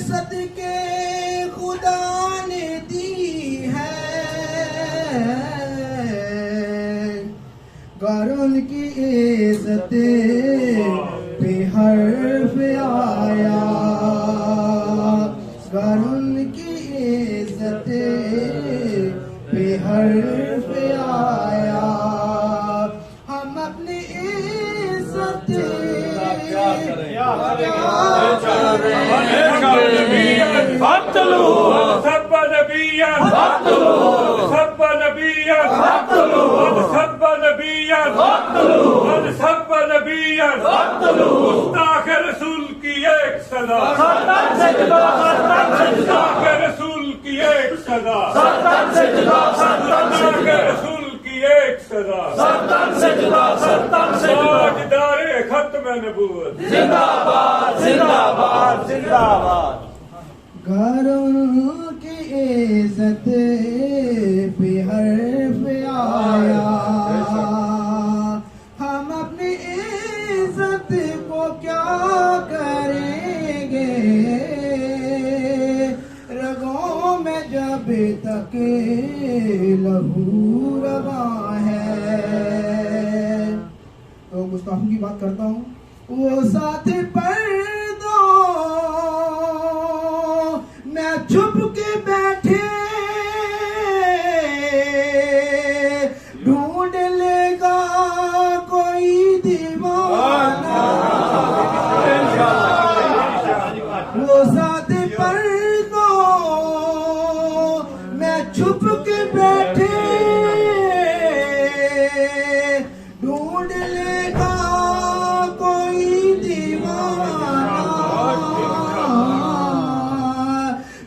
صدقے خدا نے دی ہے گر ان کی عزت پہ حرف آیا گر ان کی عزت پہ حرف آیا ہم اپنی عزت سب نبیان سب نبیان سب نبیان سب نبیان گستاخ رسول کی ایک صدا گستاخ رسول کی ایک صدا گستاخ رسول کی ایک صدا تاجدار ختم نبوت گر ان کی عزت پہ حرف آیا ہم اپنی عزت کو کیا کریں گے رگوں میں جب تک لہو رواں ہے تو گستاخوں کی بات کرتا ہوں وہ ساتھ پردوں میں چھپ کے بیٹھے ڈھونڈ لے گا کوئی دیوانہ وہ ساتھ پردوں میں چھپ کے بیٹھے ڈھونڈ لے گا کوئی دیوانہ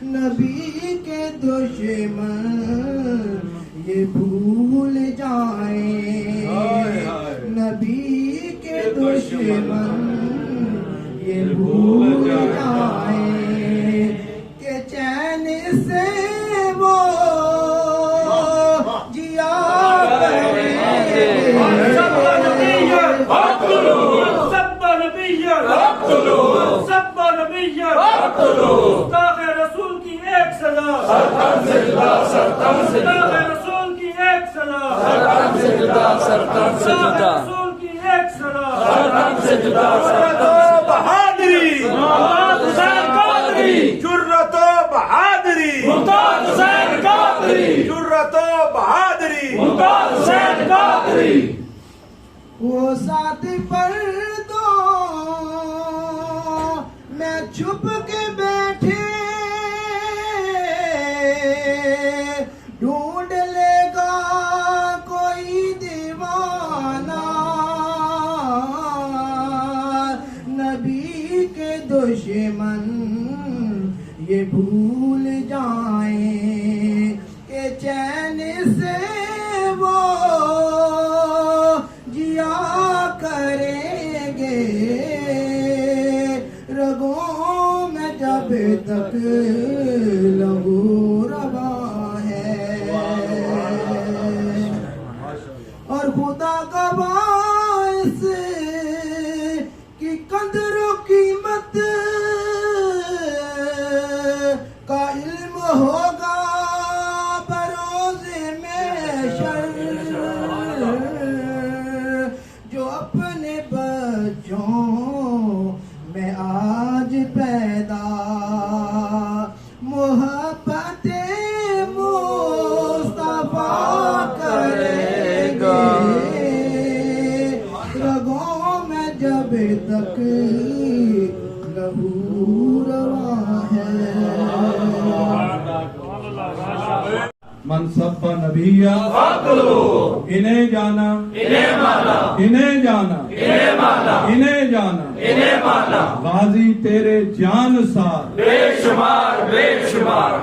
نبی کے دشمن یہ بھول جائیں نبی کے دشمن یہ بھول جائیں کہ چین سے وہ جیا گستاخ رسول کی ایک صدا گستاخ رسول کی ایک صدا گستاخ رسول کی ایک صدا بہادری ممتاز حسین قادری جرت و بہادری ممتاز حسین قادری جرت و بہادری ممتاز حسین قادری وہ ساتھ پردوں میں چھپ کے بیٹھے ڈھونڈ لے گا کوئی دیوانہ نبی کے دشمن یہ بھول جائیں کہ چین سے وہ جیا کریں گے رگوں میں جب تک لہو رواں ہے اور خدا کا باعث کی قدر و قیمت کا علم ہوگا بروز محشر جو اپنے بچوں میں آج پیدا محبت مصطفیٰ کریں گے رگوں میں جب تک لہو رواں ہے من سب نبیا انہیں جانا انہیں جانا انہیں جانا غازی تیرے جان سار بے شمار بے شمار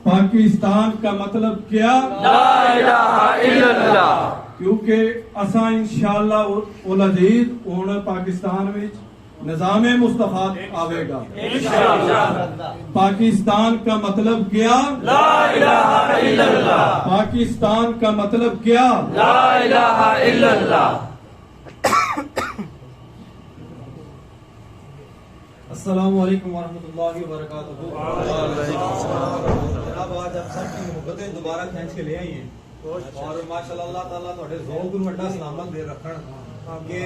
پاکستان کا مطلب کیا لا الہ الا اللہ کیونکہ اساں انشاءاللہ العزیز ہن پاکستان وچ نظام مصطفیٰ آوے گا پاکستان کا مطلب کیا لا الہ الا اللہ پاکستان کا مطلب کیا لا الہ الا اللہ السلام علیکم ورحمۃ اللہ وبرکاتہ. جناب آج آپ سب کی محبتیں دوبارہ کھینچ کے لے آئی ہیں اور ماشاءاللہ اللہ تعالیٰ تھوڑے ذوق نوں اڈا سلامت دے رکھن کہ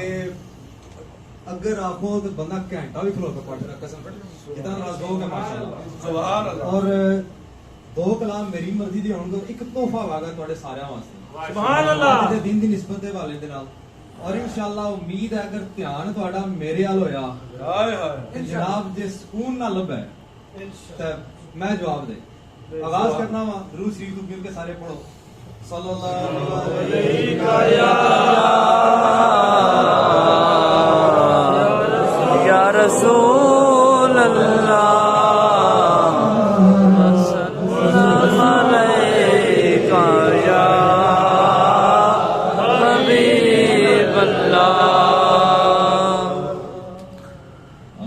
اگر آخو تو بندہ گھنٹہ بھی کھلوتا پڑھ رہا قسم اتنا ذوق ہے ماشاءاللہ. سبحان اللہ. اور دو کلام میری مرضی دے ہون تو ایک تحفہ واگا تواڈے سارے واسطے سبحان اللہ. تے دین دی نسبت دے والے دے نال اور انشاءاللہ امید ہے اگر دھیان تہاڈا میرے ال ہویا ہائے ہائے جناب جے سکون نہ لبے تے میں جواب دے آغاز کرنا وا درود شریف تو کیونکہ سارے پڑھو صلی اللہ علیہ یا رسول اللہ وسلم علیکہ یا حبیب اللہ.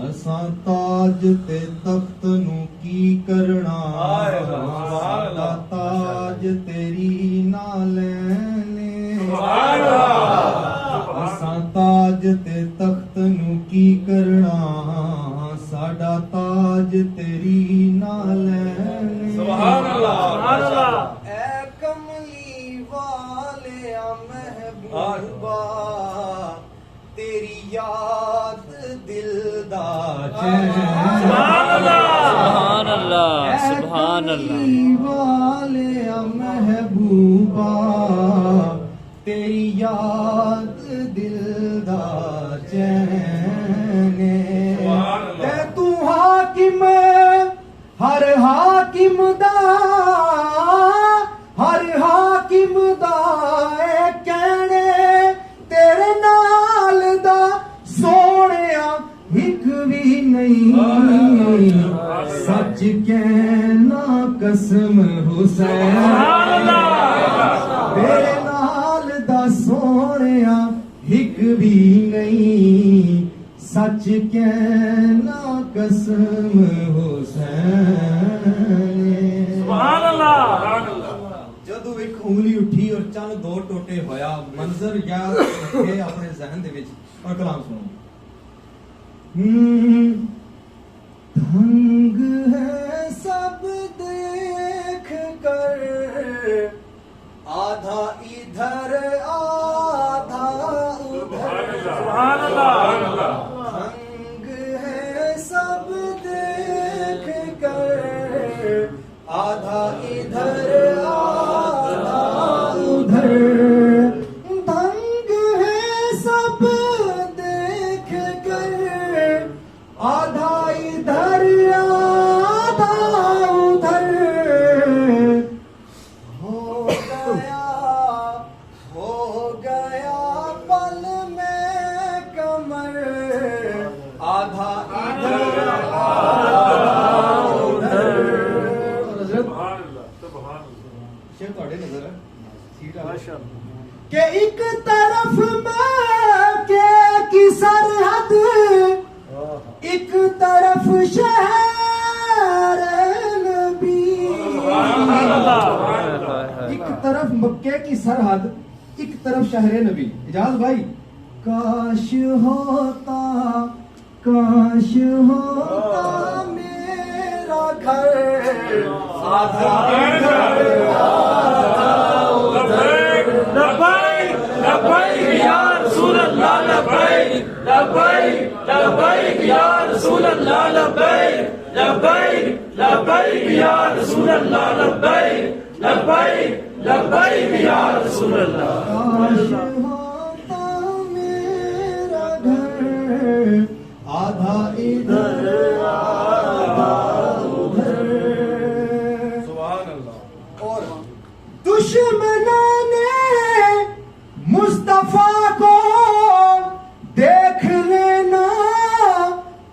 اساں تاج تے تخت نو کی کرنا ساڈا تاج تیری نال نے اساں تاج تے تخت نو کی کرنا ساڈا تاج تیری نال نے. سبحان اللہ. اے کملی والے محبوبا تیری یاد دل دا سبحان اللہ سبحان اللہ. والے محبوبا تیری یاد دل دا چین تے تو حاکم ہر حاکم دا اے کہنے تیرے نال دا سونیا ہک بھی نہیں سچ کہنا قسم حسین تیرے نال دا سونیا ہک بھی نہیں سچ کہنا قسم حسین. سبحان اللہ. جدو ایک انگلی اٹھی اور چند دو ٹوٹے ہویا منظر یاد رکھے اپنے ذہن دے وچ اور کلام سنو. دھنگ ہے سب دیکھ کر آدھا ادھر آدھا ادھر سبحان اللہ. دھنگ ہے سب دیکھ کر آدھا ادھر آدھا ادھر دھنگ ہے سب دیکھ کر آدھا ادھر آدھا ادھر ہو گیا پل میں کمر آدھا ادھر آدھا ادھر. سبحان اللہ. سبحان اللہ. شیر تواڈے نظر ہے سیٹ آ ماشاءاللہ. کہ ایک طرف مکے کی سرحد ایک طرف شہر نبی. ایک طرف مکے کی سرحد ایک طرف شہر نبی. اجاز بھائی کاش ہوتا میرا گھر آدھا ادھر آدھا ادھر. لبیک لبیک یا رسول اللہ لبیک لبیک لبیک یا رسول اللہ لبیک لبیک لبیک یا رسول اللہ لبیک لبیک لبیک یا رسول اللہ. کاش ہوتا میرا گھر آدھا ادھر آدھا ادھر. سبحان اللہ. اور دشمنوں نے مصطفیٰ کو دیکھ لینا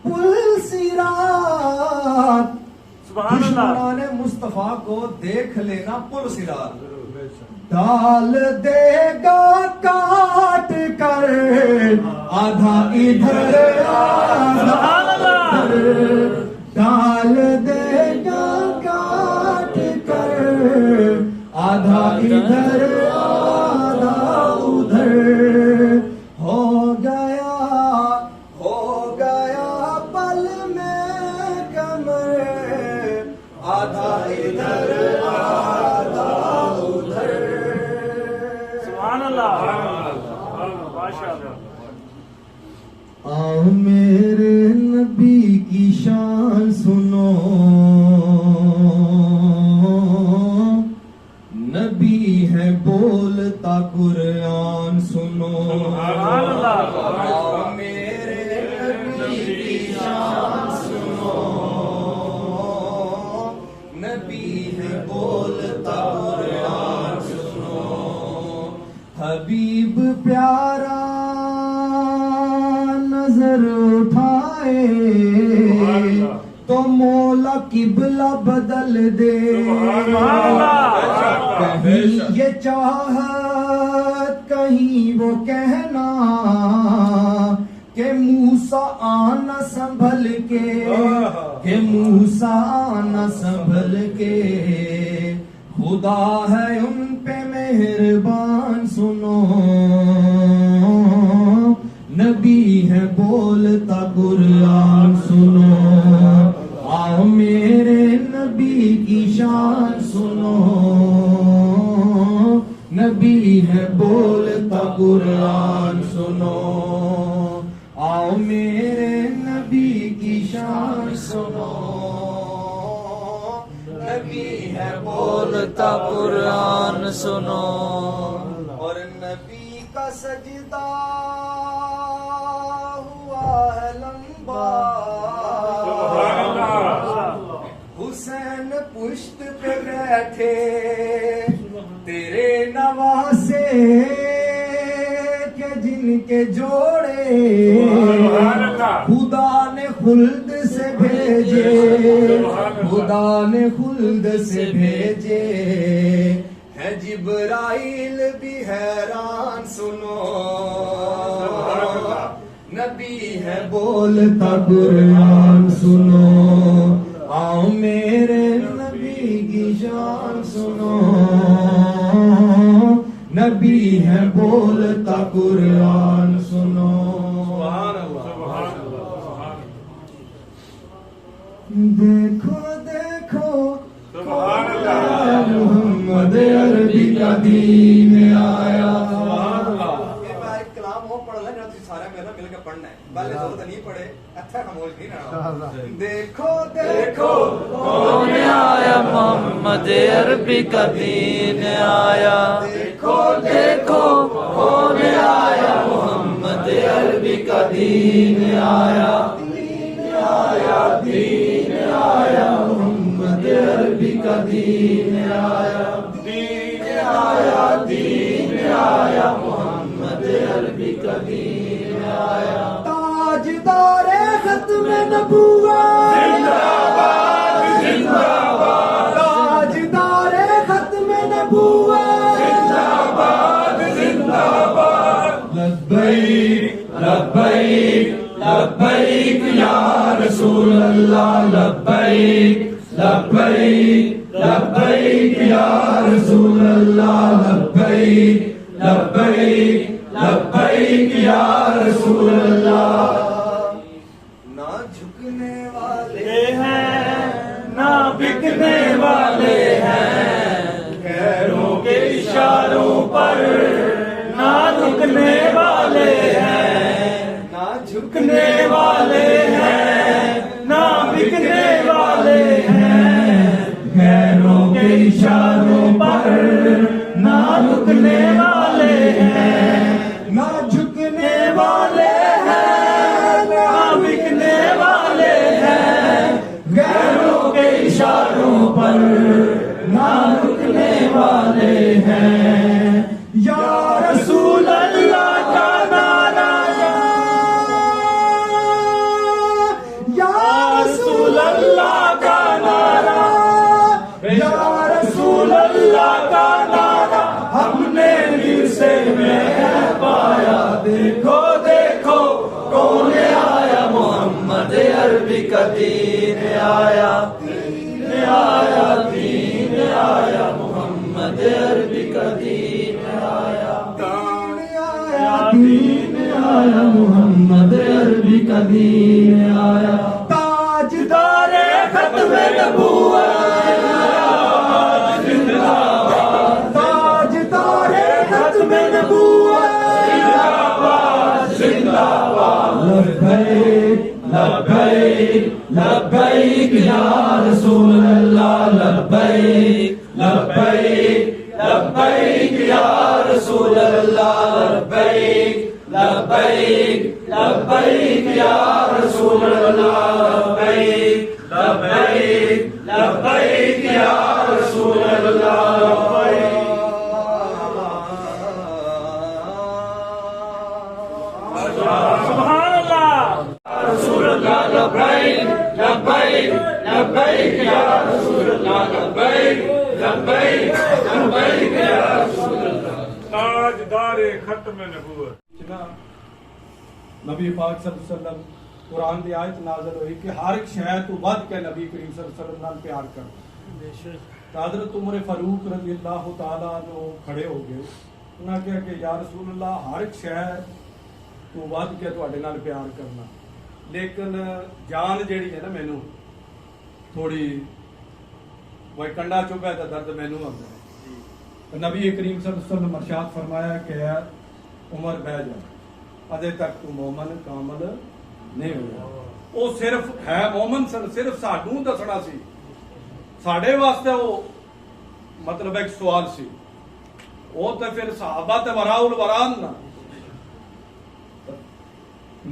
پل صراط. سبحان اللہ. دشمنوں نے مصطفیٰ کو دیکھ لینا پل صراط. ڈال دے گا کاٹ کر آدھا ادھر آدھا ادھر. ڈال دے گا کاٹ کر آدھا ادھر آدھا ادھر. ہو گیا پل میں آدھا ادھر آدھا ادھر. سبحان اللہ ماشاء اللہ. آؤ میرے نبی کی شان سنو, نبی ہے بولتا قرآن سنو. سبحان اللہ. آؤ میرے نبی کی شان سنو, نبی ہے بولتا قرآن سنو. حبیب پیارا نظر اٹھائے تو مولا قبلہ بدل دے. کہیں یہ چاہت کہیں وہ کہنا کہ موسیٰ آنا سنبھل کے, کہ موسیٰ آنا سنبھل کے. خدا ہے ان پہ مہربان سنو, نبی ہے بولتا قرآن سنو. آؤ میرے نبی کی شان سنو, نبی ہے بولتا قرآن سنو. آؤ میرے نبی کی شان سنو, نبی ہے بولتا قرآن سنو. اور نبی کا سجدہ ہوا ہے لمبا, حسین پشت پہ بیٹھے تیرے نواسے کہ جن کے جوڑے خدا نے خلد سے بھیجے, خدا نے خلد سے بھیجے. ہے جبرائیل بھی حیران سنو, نبی ہے بولتا قرآن سنو. آؤ میرے نبی کی شان سنو, نبی ہے بولتا قرآن سنو. دیکھو دیکھو محمد عربی کا دین آیا. کلام وہ پڑھ لینا, سارے میرا مل کے پڑھنا ہے, پہلے ضرورت نہیں پڑھے اچھا خاموش نہیں رہنا. دیکھو دیکھو کون آیا محمد عربی کا دین آیا. دیکھو دیکھو کون آیا محمد عربی کا دین آیا. دین آیا, دین آیا محمد عربی کا دین آیا. دین آیا, دین آیا محمد عربی کا دین آیا. تاجدار ختم نبوت زندہ باد, زندہ باد. تاجدار ختم نبوت زندہ باد, زندہ باد. لبیک لبیک لبیک یا رسول اللہ, لبیک لبیک لبیک یا رسول اللہ, لبیک لبیک لبیک یا رسول اللہ. نہ جھکنے والے ہیں نہ بکنے والے ہیں, غیروں کے اشاروں پر نہ رکنے والے ہیں. نہ جھکنے والے ہیں نہ بکنے والے ہیں, غیروں کے اشاروں پر نہ رکنے والے ہیں. نہ جھکنے والے ہیں, نہ بکنے والے ہیں, غیروں کے اشاروں پر نہ رکنے والے ہیں. یا رسول اللہ کا نعرہ, یا رسول اللہ کا نعرہ, یا رسول اللہ کا نعرہ ہم نے ورثے میں پایا. دیکھو دیکھو کون آیا محمد عربی کا دین آیا. دین آیا, دین آیا محمد عربی کا دین آیا. دین آیا محمد عربی کا دین آیا. تاجدار ختم نبوت تاجدار ختم نبوت لبیک لبیک لبیک یا رسول اللہ لبیک لبیک لبیک یا رسول اللہ لبیک لبیک لبیک یا رسول اللہ لبیک لبیک لبیک یا رسول اللہ لبیک سبحان اللہ رسول اللہ لبیک لبیک لبیک یا رسول اللہ لبیک لبیک لبیک یا رسول اللہ تاجدار ختم نبوت نبی پاک صلی اللہ علیہ وسلم قرآن دی آیت نازل ہوئی کہ ہر ایک شے تو ود کے نبی کریم صلی اللہ علیہ وسلم نال پیار کر. تو حضرت عمر فاروق رضی اللہ تعالیٰ عنہ کھڑے ہو گئے. انہوں نے کہا کہ یا رسول اللہ ہر ایک شے تو ود کے تواڈے نال پیار کرنا, لیکن جان جیڑی ہے نا مینوں تھوڑی وہ کنڈا چبھے تو درد مینوں آتا ہے. نبی کریم صلی اللہ علیہ وسلم ارشاد فرمایا کہ اے عمر بہ جا, ادے تک تو مومن کامل نہیں ہویا. وہ صرف ہے مومن صرف سانوں دسنا سی, ساڈے واسطے وہ مطلب ایک سوال سی. وہ تو پھر صحابہ تے وراء الوران نا.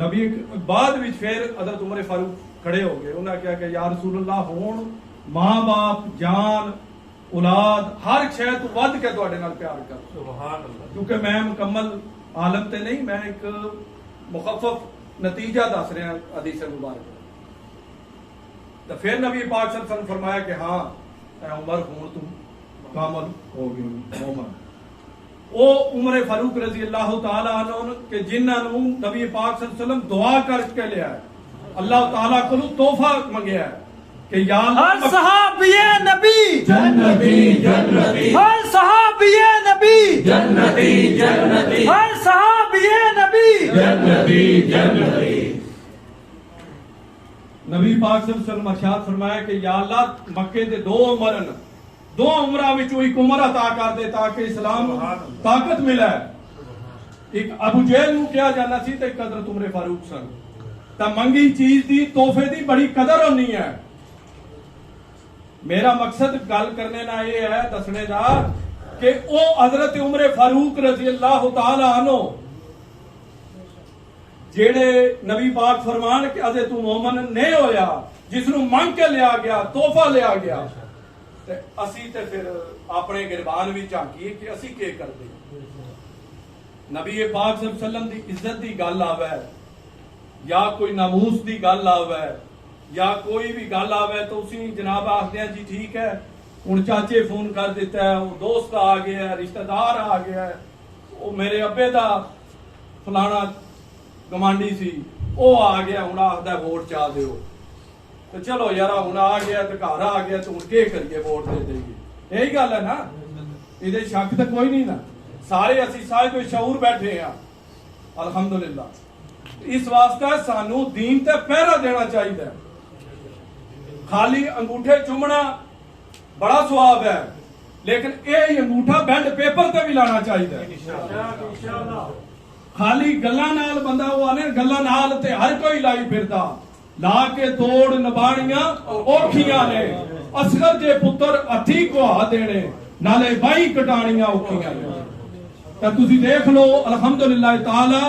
نبی بعد وچ پھر حضرت عمر فاروق کھڑے ہو گئے. انہوں نے کہا کہ یا رسول اللہ ہون ماں باپ جان اولاد ہر شے تو ود کے تواڈے نال پیار کر. سبحان اللہ. کیونکہ میں مکمل عالم تے نہیں, میں ایک مخفف نتیجہ دس رہا حدیث مبارک. تو پھر نبی پاک صلی اللہ علیہ وسلم فرمایا کہ ہاں اے عمر ہوں تم کامل ہو گئے عمر. وہ عمر فاروق رضی اللہ تعالیٰ عنہ کہ جنہاں نو نبی پاک صلی اللہ علیہ وسلم دعا کر کے لیا ہے, اللہ تعالیٰ کو تحفہ منگیا ہے کہ یا ہر اللہ صحابی نبی جنتی جنتی ہر صحابی نبی جنتی جنتی ہر صحابی نبی جنتی جنتی. نبی پاک صلی اللہ علیہ وسلم ارشاد فرمایا کہ یا اللہ مکے دے دو عمرن دو عمرہ وچوں ایک عمر عطا کر دے تاکہ اسلام طاقت ملے. ایک ابو جہل نو کیا جانا سی تے حضرت عمر فاروق سن. تا منگی چیز دی تحفے دی بڑی قدر ہونی ہے. میرا مقصد گل کرنے نہ یہ ہے دسنے دا کہ او حضرت عمر فاروق رضی اللہ تعالی عنہ جیڑے نبی پاک فرمان کہ ادے تو مومن نہیں ہویا, جس نو منگ کے لیا گیا تحفہ لیا گیا. تے اسی تے پھر اپنے گربان وچ جھانکیے کہ اسی کی کردے. نبی پاک صلی اللہ علیہ وسلم دی عزت دی گل آوے یا کوئی ناموس دی گل آوے یا کوئی بھی گل آوے تو اسی جناب آخدے ہیں جی ٹھیک ہے ہن چاچے فون کر دیتا ہے, وہ دوست آ گیا ہے, رشتہ دار آ گیا ہے, وہ میرے ابے دا فلانا گمانڈی سی وہ آ گیا ہن آخدا ووٹ چا دیو. تو چلو یار ہن آ گیا تو گھر آ گیا تو ہن کی کریے ووٹ دے دئیے. یہی گل ہے نا, یہ شک تو کوئی نہیں نا. سارے اسی سارے کوئی شعور بیٹھے ہیں الحمدللہ. اس واسطے سانو دین تے پہرا دینا چاہیے. خالی انگوٹھے چومنا بڑا ثواب ہے, لیکن یہ انگوٹھا بینڈ پیپر تے بھی لانا چاہیے. خالی گلاں نال بندہ وہ آنے گلاں نال تے ہر کوئی لائی پھردا, لا کے توڑ نباڑیاں اوکھیاں نے, اصغر جے پتر ہتھی کو ہا دینے نالے بائی کٹانیاں اوکھیاں نے. تو تسی دیکھ لو الحمدللہ تعالی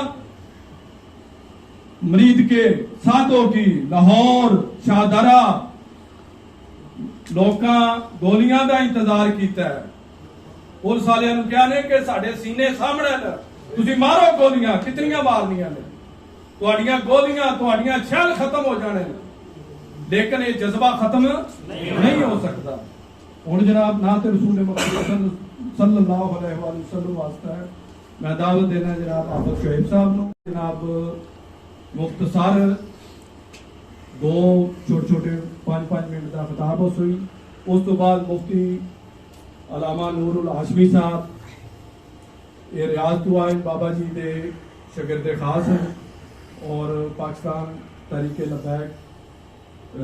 مرید کے ساتھوں کی لاہور شاہدرہ لوکاں گولیاں دا انتظار کیتا ہے. پولیس والے نو کیا نے کہ ساڈے سینے سامنے نے, تسی مارو گولیاں. کتنیاں مارنیاں نے تہاڈیاں گولیاں, تہاڈیاں شل ختم ہو جانے, لیکن یہ جذبہ ختم نہیں ہو سکتا. ہن جناب نعت رسول مقبول صلی اللہ علیہ وآلہ وسلم واسطہ ہے میں دعوت دینا جناب حافظ شعیب صاحب نو. جناب مختصر دو چھوٹے چھوٹے 5-5 منٹ کا خطاب ہو سوئی. اس تو بعد مفتی علامہ نور الہاشمی صاحب یہ ریاض تو آئے بابا جی دے شاگرد خاص ہیں اور پاکستان تحریک لبیک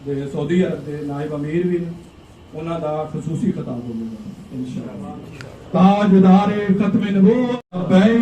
ਦੇ ਸਾਊਦੀ ਅਰਬ ਦੇ ਨਾਇਬ ਅਮੀਰ ਵੀ ਨੇ, ਉਹਨਾਂ ਦਾ ਖਸੂਸੀ ਖਿਤਾਬ ਹੋਵੇਗਾ ਇਨਸ਼ਾਅੱਲਾਹ। ਤਾਜਦਾਰੇ ਖਤਮ ਨਬੂਵਤ ਲਬੈਕ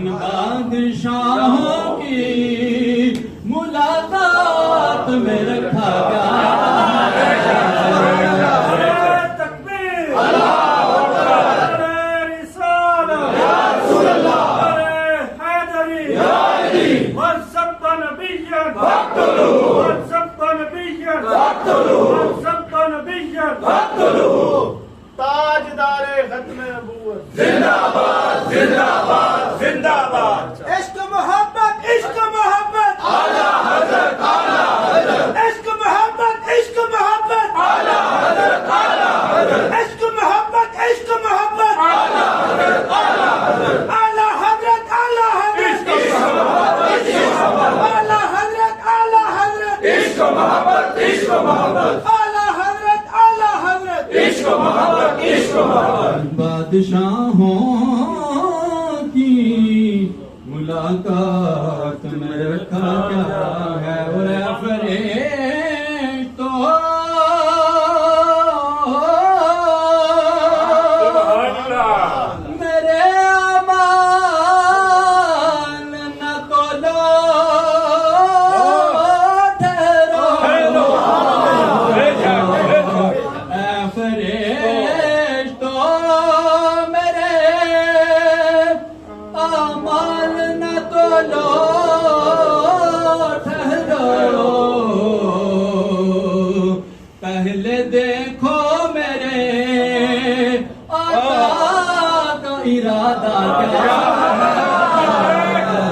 ان بادشاہوں کی ملاقات میں رکھا گیا تاجدار ختم نبوت زندہ باد زندہ باد زندہ باد عشق محبت اعلی حضرت اعلی حضرت عشق محبت اعلی حضرت اعلی حضرت عشق محبت اعلی حضرت اعلی حضرت اعلی حضرت اعلی حضرت اعلی حضرت عشق محبت عشق محبت اعلی حضرت اعلی حضرت عشق محبت عشق محبت بادشاہوں کی ملاقات میں رکھا گیا ہے اور فرشتوں میرے امان نہ تولو ٹھہرو اے فرشتوں میرے امان نہ تولو ٹھہرو پہلے دیکھو میرے آقا کا ارادہ کیا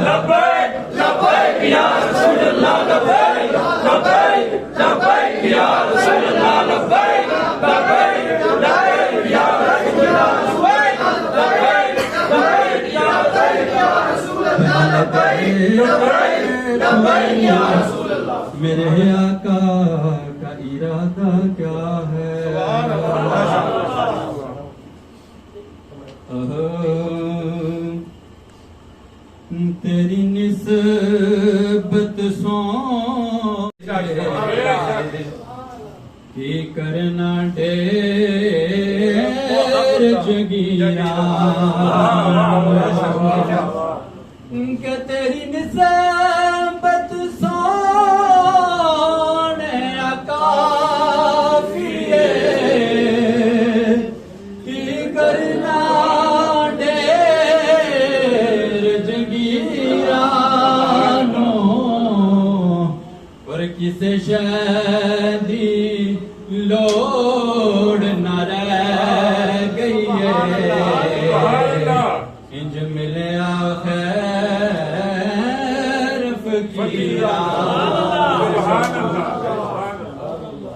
لبیک لبیک یا رسول اللہ لبیک لبیک لبیک یا رسول اللہ لبیک لبیک لبیک یا رسول اللہ لبیک لبیک لبیک یا رسول اللہ لبیک لبیک لبیک یا رسول اللہ میرے آقا کا ارادہ کیا ہے تیری نسبت سو کی کرنا ڈیر جگیرا کہ تیری نسبت سونے کافی ہے کی کرنا ڈیر جگیرانو اور کسے شادی لوڑ نہ رہ گئی ہے انج ملیا خیر فقیران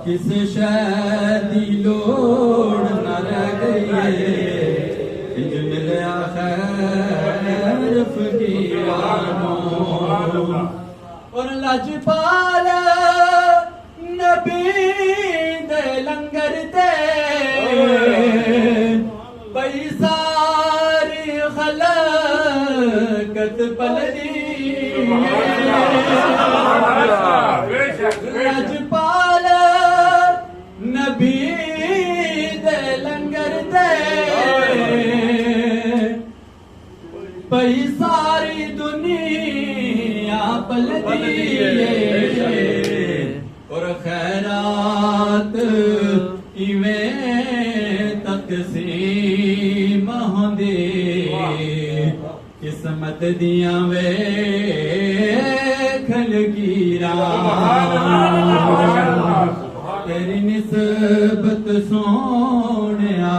کس شادی لوڑ نہ رہ گئی ہے انج ملیا خیر فقیرانوں اور لجپال نبی دے لنگر دے بئی ساری خلقت پلدی لجپال نبی دے لنگر دے بئی ساری دنیا پلدی اور خیرات ایویں تقسیم ہوندی قسمت دیاں ویکھ لگیراں تیری نسبت سونیا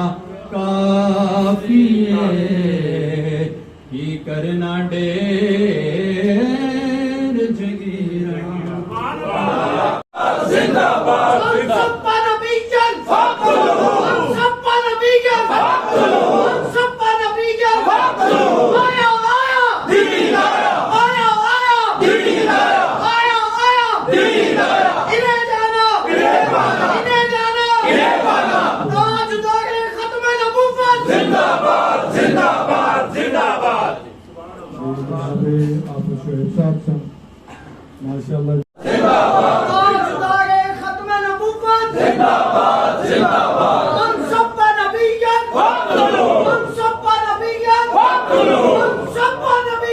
کافی ہے کی کرنا ڈیر جگیراں زندہ باد ماشاء اللہ نبی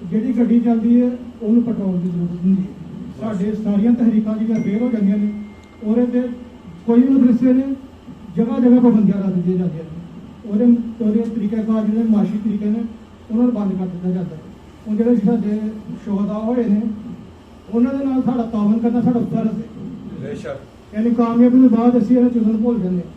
ਜਿਹੜੀ ਗੱਡੀ ਚੱਲਦੀ ਹੈ ਉਹਨੂੰ ਪੈਟਰੋਲ ਦੀ ਜ਼ਰੂਰਤ ਹੁੰਦੀ ਹੈ। ਸਾਡੇ ਸਾਰੀਆਂ ਤਹਿਰੀਕਾਂ ਜਿਹੜੀਆਂ ਫੇਲ ਹੋ ਜਾਂਦੀਆਂ ਨੇ, ਉਹਦੇ ਤੇ ਕੋਈ ਵੀ ਮਦਰਸੇ ਨੇ ਜਗ੍ਹਾ ਜਗ੍ਹਾ ਪਾਬੰਦੀਆਂ ਲਾ ਦਿੱਤੀਆਂ ਜਾਂਦੀਆਂ ਨੇ, ਉਹਦੇ ਤਰੀਕਾਕਾਰ ਜਿਹੜੇ ਮਾਸ਼ੀ ਤਰੀਕੇ ਨੇ ਉਹਨਾਂ ਨੂੰ ਬੰਦ ਕਰ ਦਿੱਤਾ ਜਾਂਦਾ ਹੈ। ਉਹ ਜਿਹੜੇ ਸਾਡੇ ਸ਼ੋਹਦਾ ਹੋਏ ਨੇ ਉਹਨਾਂ ਦੇ ਨਾਲ ਸਾਡਾ ਤਾਮਨ ਕਰਨਾ ਸਾਡਾ ਫਰਜ਼ ਹੈ। ਯਾਨੀ ਕਾਮਯਾਬੀ ਤੋਂ ਬਾਅਦ ਅਸੀਂ ਇਹਨਾਂ ਚੀਜ਼ਾਂ ਨੂੰ ਭੁੱਲ ਜਾਂਦੇ ਹਾਂ।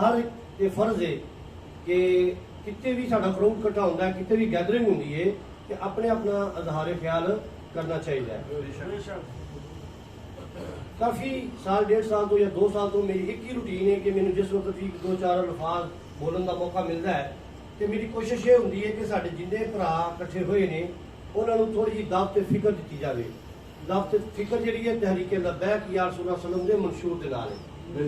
ਹਰ ਇਹ ਫਰਜ਼ ਹੈ ਕਿ ਕਿਤੇ ਵੀ ਸਾਡਾ ਕਰਾਊਡ ਇਕੱਠਾ ਹੁੰਦਾ ਹੈ, ਕਿਤੇ ਵੀ ਗੈਦਰਿੰਗ ਹੁੰਦੀ ਹੈ, ਕਿ ਆਪਣੇ ਆਪਣਾ ਇਜ਼ਹਾਰ ਖਿਆਲ ਕਰਨਾ ਚਾਹੀਦਾ ਹੈ। ਕਾਫੀ ਸਾਲ, 1.5 ਸਾਲ ਤੋਂ ਜਾਂ 2 ਸਾਲ ਤੋਂ ਮੇਰੀ ਇੱਕ ਹੀ ਰੂਟੀਨ ਹੈ ਕਿ ਮੈਨੂੰ ਜਿਸ ਵਕਤ ਵੀ 2-4 ਅਲਫਾਜ਼ ਬੋਲਣ ਦਾ ਮੌਕਾ ਮਿਲਦਾ ਹੈ ਤੇ ਮੇਰੀ ਕੋਸ਼ਿਸ਼ ਇਹ ਹੁੰਦੀ ਹੈ ਕਿ ਸਾਡੇ ਜਿੰਨੇ ਭਰਾ ਇਕੱਠੇ ਹੋਏ ਨੇ ਉਹਨਾਂ ਨੂੰ ਥੋੜੀ ਜਿਹੀ ਦਾਵਤ ਫਿਕਰ ਦਿੱਤੀ ਜਾਵੇ। ਦਾਵਤ ਫਿਕਰ ਜਿਹੜੀ ਹੈ ਤਹਿਰੀਕ ਲਬੈਕ ਯਾ ਰਸੂਲ ਸੱਲਮ ਦੇ ਮਨਸ਼ੂਰ ਦੇ ਨਾਲ ਹੈ।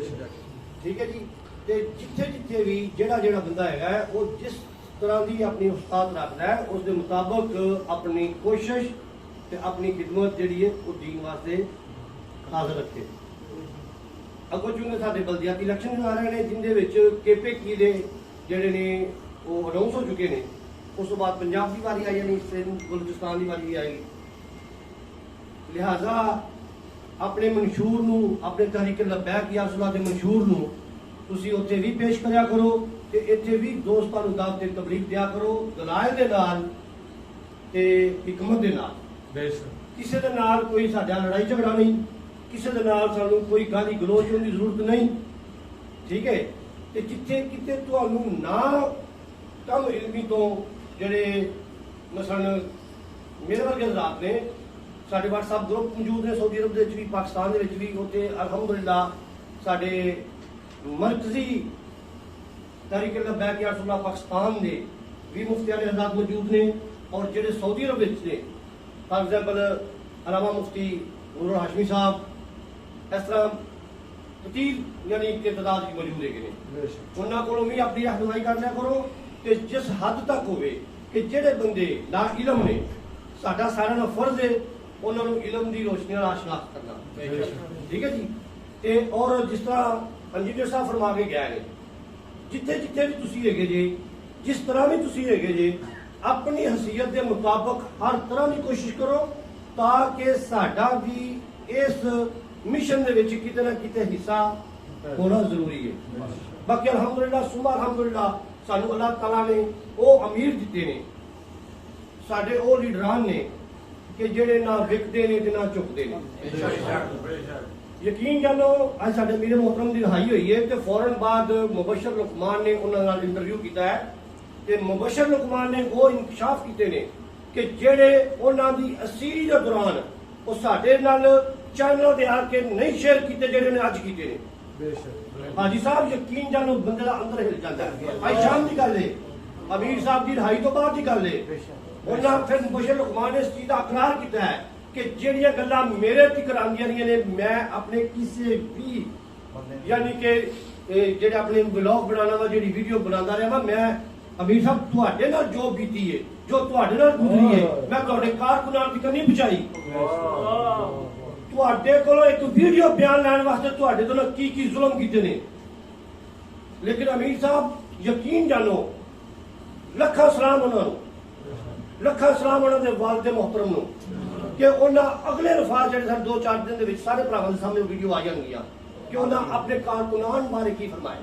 ਠੀਕ ਹੈ ਜੀ। ਤੇ ਜਿੱਥੇ ਜਿੱਥੇ ਵੀ ਜਿਹੜਾ ਬੰਦਾ ਹੈਗਾ ਉਹ ਜਿਸ ਤਰ੍ਹਾਂ ਦੀ ਆਪਣੀ ਉਸਤਾਦ ਰੱਖਦਾ ਹੈ ਉਸ ਦੇ ਮੁਤਾਬਕ ਆਪਣੀ ਕੋਸ਼ਿਸ਼ ਤੇ ਆਪਣੀ ਖਿਦਮਤ ਜਿਹੜੀ ਹੈ ਉਹ ਦੀਨ ਵਾਸਤੇ ਹਾਜ਼ਰ ਰੱਖੇ। ਅੱਗੋਂ ਚੁੰਗੇ ਸਾਡੇ ਬਲਦੀਆਤੀ ਇਲੈਕਸ਼ਨ ਆ ਰਹੇ ਨੇ ਜਿੰਦੇ ਵਿੱਚ KPK ਦੇ ਜਿਹੜੇ ਨੇ ਉਹ ਅਨਾਉਂਸ ਹੋ ਚੁੱਕੇ ਨੇ। ਉਸ ਤੋਂ ਬਾਅਦ ਪੰਜਾਬ ਦੀ ਵਾਰੀ ਆਈ ਜਾਣੀ, ਬਲੂਚਿਸਤਾਨ ਦੀ ਵਾਰੀ ਵੀ ਆਏਗੀ। ਲਿਹਾਜ਼ਾ ਆਪਣੇ ਮਨਸ਼ੂਰ ਨੂੰ, ਆਪਣੇ ਤਹਿਰੀਕ ਲਬੈਕ ਯਾ ਰਸੂਲ ਦੇ ਮਨਸ਼ੂਰ ਨੂੰ ਤੁਸੀਂ ਉੱਥੇ ਵੀ ਪੇਸ਼ ਕਰਿਆ ਕਰੋ ਤੇ ਇੱਥੇ ਵੀ ਦੋਸਤਾਂ ਨੂੰ ਦਾਵਤ ਤੇ ਤਬਲੀਗ ਦਿਆ ਕਰੋ, ਦਲਾਇਲ ਦੇ ਨਾਲ ਤੇ ਹਕਮਤ ਦੇ ਨਾਲ। ਕਿਸੇ ਦੇ ਨਾਲ ਕੋਈ ਸਾਡਾ ਲੜਾਈ ਝਗੜਾ ਨਹੀਂ, ਕਿਸੇ ਦੇ ਨਾਲ ਸਾਨੂੰ ਕੋਈ ਗਾਲੀ ਗਲੋਚ ਹੋਣ ਦੀ ਜ਼ਰੂਰਤ ਨਹੀਂ। ਠੀਕ ਹੈ। ਤੇ ਜਿੱਥੇ ਕਿਤੇ ਤੁਹਾਨੂੰ ਨਾ ਕਮ ਇਲਮੀ ਤੋਂ ਜਿਹੜੇ ਮਸਲਨ ਮੇਰੇ ਵਰਗੇ ਹਜ਼ਰਾਤ ਨੇ, ਸਾਡੇ WhatsApp ਗਰੁੱਪ ਮੌਜੂਦ ਨੇ ਸਾਊਦੀ ਅਰਬ ਦੇ ਵਿੱਚ ਵੀ, ਪਾਕਿਸਤਾਨ ਦੇ ਵਿੱਚ ਵੀ। ਉੱਥੇ ਅਲਹਮਦੁਲਿਲਾ ਸਾਡੇ ਮਰਕਜ਼ੀ ਤਹਿਰੀਕ ਲਬੈਕ ਯਾ ਰਸੂਲ ਪਾਕਿਸਤਾਨ ਦੇ ਵੀ ਮੁਫਤੀਆਂ ਦੇ ਹਜ਼ਰਾਤ ਮੌਜੂਦ ਨੇ, ਔਰ ਜਿਹੜੇ ਸਾਊਦੀ ਅਰਬ ਵਿੱਚ ਨੇ ਫਾਰ ਐਗਜ਼ਾਮਪਲ ਅਲਾਮਾ ਮੁਫਤੀ ਨੂਰ ਹਾਸ਼ਮੀ ਸਾਹਿਬ, ਇਸ ਤਰ੍ਹਾਂ ਕਤੀਰ ਯਾਨੀ ਕਿ ਤਦਾਦ ਵੀ ਮੌਜੂਦ ਹੈਗੇ ਨੇ। ਉਹਨਾਂ ਕੋਲੋਂ ਵੀ ਆਪਣੀ ਰਹਿਨੁਮਾਈ ਕਰ ਲਿਆ ਕਰੋ ਤੇ ਜਿਸ ਹੱਦ ਤੱਕ ਹੋਵੇ ਕਿ ਜਿਹੜੇ ਬੰਦੇ ਨਾ ਇਲਮ ਨੇ, ਸਾਡਾ ਸਾਰਿਆਂ ਦਾ ਫਰਜ਼ ਹੈ ਉਹਨਾਂ ਨੂੰ ਇਲਮ ਦੀ ਰੋਸ਼ਨੀ ਨਾਲ ਆਸ਼ਨਾਤ ਕਰਨਾ। ਠੀਕ ਹੈ ਜੀ। ਤੇ ਔਰ ਜਿਸ ਤਰ੍ਹਾਂ ਇੰਜੀਨੀਅਰ ਸਾਹਿਬ ਫਰਮਾ ਕੇ ਗਏ ਨੇ, ਜਿੱਥੇ ਜਿੱਥੇ ਵੀ ਤੁਸੀਂ ਹੈਗੇ ਜੇ, ਜਿਸ ਤਰ੍ਹਾਂ ਵੀ ਤੁਸੀਂ ਹੈਗੇ ਜੇ, ਆਪਣੀ ਹਸੀਅਤ ਦੇ ਮੁਤਾਬਕ ਹਰ ਤਰ੍ਹਾਂ ਦੀ ਕੋਸ਼ਿਸ਼ ਕਰੋ ਤਾਂ ਕਿ ਸਾਡਾ ਵੀ ਇਸ ਮਿਸ਼ਨ ਦੇ ਵਿੱਚ ਕਿਤੇ ਨਾ ਕਿਤੇ ਹਿੱਸਾ ਹੋਣਾ ਜ਼ਰੂਰੀ ਹੈ। ਬਾਕੀ ਅਲਹਮਦੁਲਿਲਾ ਸੁਮਾ ਅਲਹਮਦੁਲਿਲਾ ਸਾਨੂੰ ਅੱਲਾਹ ਤਾਲਾ ਨੇ ਉਹ ਅਮੀਰ ਦਿੱਤੇ ਨੇ, ਸਾਡੇ ਉਹ ਲੀਡਰਾਨ ਨੇ ਕਿ ਜਿਹੜੇ ਨਾ ਵਿਕਦੇ ਨੇ ਤੇ ਨਾ ਝੁਕਦੇ ਨੇ। ਯਕੀਨ ਜਾਨੋ ਅੱਜ ਸਾਡੇ ਮੀਰ ਮੁਹਤਰਮ ਦੀ ਰਿਹਾਈ ਹੋਈ ਹੈ ਤੇ ਫੌਰਨ ਬਾਅਦ ਮੁਬਸ਼ਰ ਲੁਕਮਾਨ ਨੇ ਉਹਨਾਂ ਨਾਲ ਇੰਟਰਵਿਊ ਕੀਤਾ ਹੈ ਤੇ ਮੁਬਸ਼ਰ ਲੁਕਮਾਨ ਨੇ ਉਹ ਇਨਕਸ਼ਾਫ ਕੀਤੇ ਨੇ ਕਿ ਜਿਹੜੇ ਉਹਨਾਂ ਦੀ ਅਸੀਰੀ ਦੇ ਦੌਰਾਨ ਉਹ ਸਾਡੇ ਨਾਲ ਚੈਨਲ ਦੇ ਆ ਕੇ ਨਹੀਂ ਸ਼ੇਅਰ ਕੀਤੇ ਜਿਹੜੇ ਨੇ ਅੱਜ ਕੀਤੇ ਨੇ। ਹਾਜੀ ਸਾਹਿਬ ਯਕੀਨ ਜਾਨੋ ਬੰਦੇ ਦਾ ਅੰਦਰ ਹਿਲ ਜਾਂਦਾ ਹੈ। ਅੱਜ ਸ਼ਾਮ ਦੀ ਗੱਲ ਹੈ, ਅਮੀਰ ਸਾਹਿਬ ਦੀ ਰਿਹਾਈ ਤੋਂ ਬਾਅਦ ਦੀ ਗੱਲ ਹੈ। ਉਹਨਾਂ ਫਿਰ ਮੁਬਸ਼ਰ ਲੁਕਮਾਨ ਨੇ ਇਸ ਚੀਜ਼ ਦਾ ਇਕਰਾਰ ਕੀਤਾ ਹੈ ਕਿ ਜਿਹੜੀਆਂ ਗੱਲਾਂ ਮੇਰੇ ਤੱਕ ਆਉਂਦੀਆਂ ਨੇ ਮੈਂ ਆਪਣੇ ਕਿਸੇ ਵੀ ਯਾਨੀ ਕਿ ਜਿਹੜੇ ਆਪਣੇ ਵਲੌਗ ਬਣਾਉਣਾ ਵਾ, ਜਿਹੜੀ ਵੀਡੀਓ ਬਣਾਉਂਦਾ ਰਿਹਾ ਵਾ, ਮੈਂ ਅਮੀਰ ਸਾਹਿਬ ਤੁਹਾਡੇ ਨਾਲ ਜੋ ਬੀਤੀ ਹੈ, ਜੋ ਤੁਹਾਡੇ ਨਾਲ ਗੁਜ਼ਰੀ ਹੈ, ਮੈਂ ਤੁਹਾਡੇ ਕਾਰਕੁਨਾਂ ਤੱਕ ਨਹੀਂ ਪਹੁੰਚਾਈ। ਤੁਹਾਡੇ ਕੋਲੋਂ ਇੱਕ ਵੀਡੀਓ ਬਿਆਨ ਲੈਣ ਵਾਸਤੇ ਤੁਹਾਡੇ ਤੋਂ ਕੀ ਕੀ ਜ਼ੁਲਮ ਕੀਤੇ ਨੇ। ਲੇਕਿਨ ਅਮੀਰ ਸਾਹਿਬ ਯਕੀਨ ਜਾਨੋ, ਲੱਖਾਂ ਸਲਾਮ ਉਹਨਾਂ ਨੂੰ, ਲੱਖਾਂ ਸਲਾਮ ਉਹਨਾਂ ਦੇ ਵਾਲਿਦ ਮੁਹਤਰਮ ਨੂੰ ਕਿ ਉਹਨਾਂ ਅਗਲੇ ਰਫਾਰ ਜਿਹੜੇ ਸਾਡੇ 2-4 ਦਿਨ ਦੇ ਵਿੱਚ ਸਾਰੇ ਭਰਾਵਾਂ ਦੇ ਸਾਹਮਣੇ ਵੀਡੀਓ ਆ ਜਾਣਗੀਆਂ ਕਿ ਉਹਨਾਂ ਆਪਣੇ ਕਾਰਕੁਨਾਨ ਬਾਰੇ ਕੀ ਫਰਮਾਇਆ।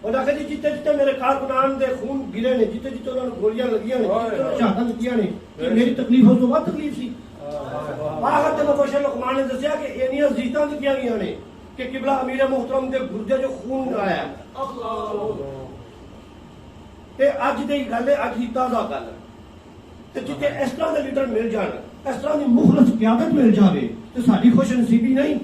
ਉਹਨਾਂ ਕਹਿੰਦੇ ਜਿੱਥੇ ਜਿੱਥੇ ਮੇਰੇ ਕਾਰਕੁਨਾਨ ਦੇ ਖੂਨ ਗਿਰੇ ਨੇ, ਜਿੱਥੇ ਜਿੱਥੇ ਉਹਨਾਂ ਨੂੰ ਗੋਲੀਆਂ ਲੱਗੀਆਂ ਨੇ, ਜਿੱਥੇ ਸ਼ਹਾਦਤਾਂ ਦਿੱਤੀਆਂ ਨੇ, ਕਿ ਮੇਰੀ ਤਕਲੀਫ ਉਸ ਤੋਂ ਵੱਧ ਤਕਲੀਫ ਸੀ। ਆਖਰ ਤੇ ਮੁਬਸ਼ਰ ਲੁਕਮਾਨ ਨੇ ਦੱਸਿਆ ਕਿ ਇੰਨੀਆਂ ਜ਼ੀਤਾਂ ਦਿੱਤੀਆਂ ਗਈਆਂ ਨੇ ਕਿ ਕਿਬਲਾ ਅਮੀਰ ਮੁਹਤਰਮ ਦੇ ਗੁਰਦੇ ਜੋ ਖੂਨ ਆਇਆ। ਤੇ ਅੱਜ ਦੀ ਗੱਲ ਹੈ, ਅੱਜ ਦੀ ਤਾਜ਼ਾ ਗੱਲ ਹੈ। ਤੇ ਜਿੱਥੇ ਇਸ ਤਰ੍ਹਾਂ ਦੇ ਲੀਡਰ ਮਿਲ ਜਾਣ, ਇਸ ਤਰ੍ਹਾਂ ਦੀ ਮੁਖਲਸ ਕਿਆਦਤ ਮਿਲ ਜਾਵੇ ਤੇ ਸਾਡੀ ਖੁਸ਼ਨਸੀਬੀ ਨਹੀਂ।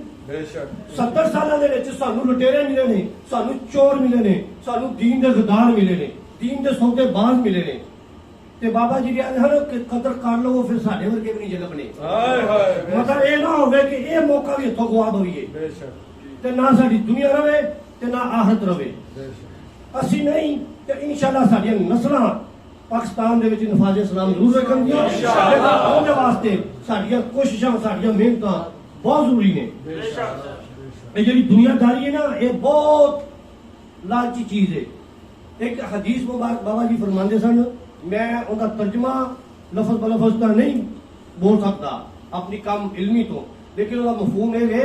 70 ਸਾਲਾਂ ਦੇ ਵਿੱਚ ਸਾਨੂੰ ਲੁਟੇਰੇ ਮਿਲੇ ਨੇ, ਸਾਨੂੰ ਚੋਰ ਮਿਲੇ ਨੇ, ਸਾਨੂੰ ਦੀਨ ਦੇ ਗਦਾਰ ਮਿਲੇ ਨੇ, ਦੀਨ ਦੇ ਸੌਦੇਬਾਜ਼ ਮਿਲੇ ਨੇ। ਤੇ ਬਾਬਾ ਜੀ ਕਹਿੰਦੇ ਹਨ ਕਦਰ ਕਰ ਲਵੋ ਫਿਰ ਸਾਡੇ ਵਰਗੇ ਵੀ ਨਹੀਂ ਜਲਬਨੇ। ਮਤਲਬ ਇਹ ਨਾ ਹੋਵੇ ਕਿ ਇਹ ਮੌਕਾ ਵੀ ਇੱਥੋਂ ਗਵਾ ਦਈਏ ਤੇ ਨਾ ਸਾਡੀ ਦੁਨੀਆ ਰਵੇ ਤੇ ਨਾ ਆਖਰਤ ਰਵੇ। ਅਸੀਂ ਨਹੀਂ ਤੇ ਇਨਸ਼ਾਅੱਲਾ ਸਾਡੀਆਂ ਨਸਲਾਂ ਪਾਕਿਸਤਾਨ ਦੇ ਵਿੱਚ ਨਫਾਜ਼ੇ ਸਲਾਮ ਜ਼ਰੂਰ ਰੱਖਣਗੀਆਂ। ਉਹਦੇ ਵਾਸਤੇ ਸਾਡੀਆਂ ਕੋਸ਼ਿਸ਼ਾਂ, ਸਾਡੀਆਂ ਮਿਹਨਤਾਂ ਬਹੁਤ ਜ਼ਰੂਰੀ ਨੇ। ਇਹ ਜਿਹੜੀ ਦੁਨੀਆਦਾਰੀ ਹੈ ਨਾ, ਇਹ ਬਹੁਤ ਲਾਲਚੀ ਚੀਜ਼ ਹੈ। ਇੱਕ ਹਦੀਸ ਮੁਬਾਰਕ ਬਾਬਾ ਜੀ ਫਰਮਾਉਂਦੇ ਸਨ, ਮੈਂ ਉਹਦਾ ਤਰਜਮਾ ਲਫ਼ਜ਼ ਬਲਫ਼ਜ਼ ਤਾਂ ਨਹੀਂ ਬੋਲ ਸਕਦਾ ਆਪਣੀ ਕੰਮ ਇਲਮੀ ਤੋਂ, ਲੇਕਿਨ ਉਹਦਾ ਮਫਹੂਮ ਇਹ ਹੈ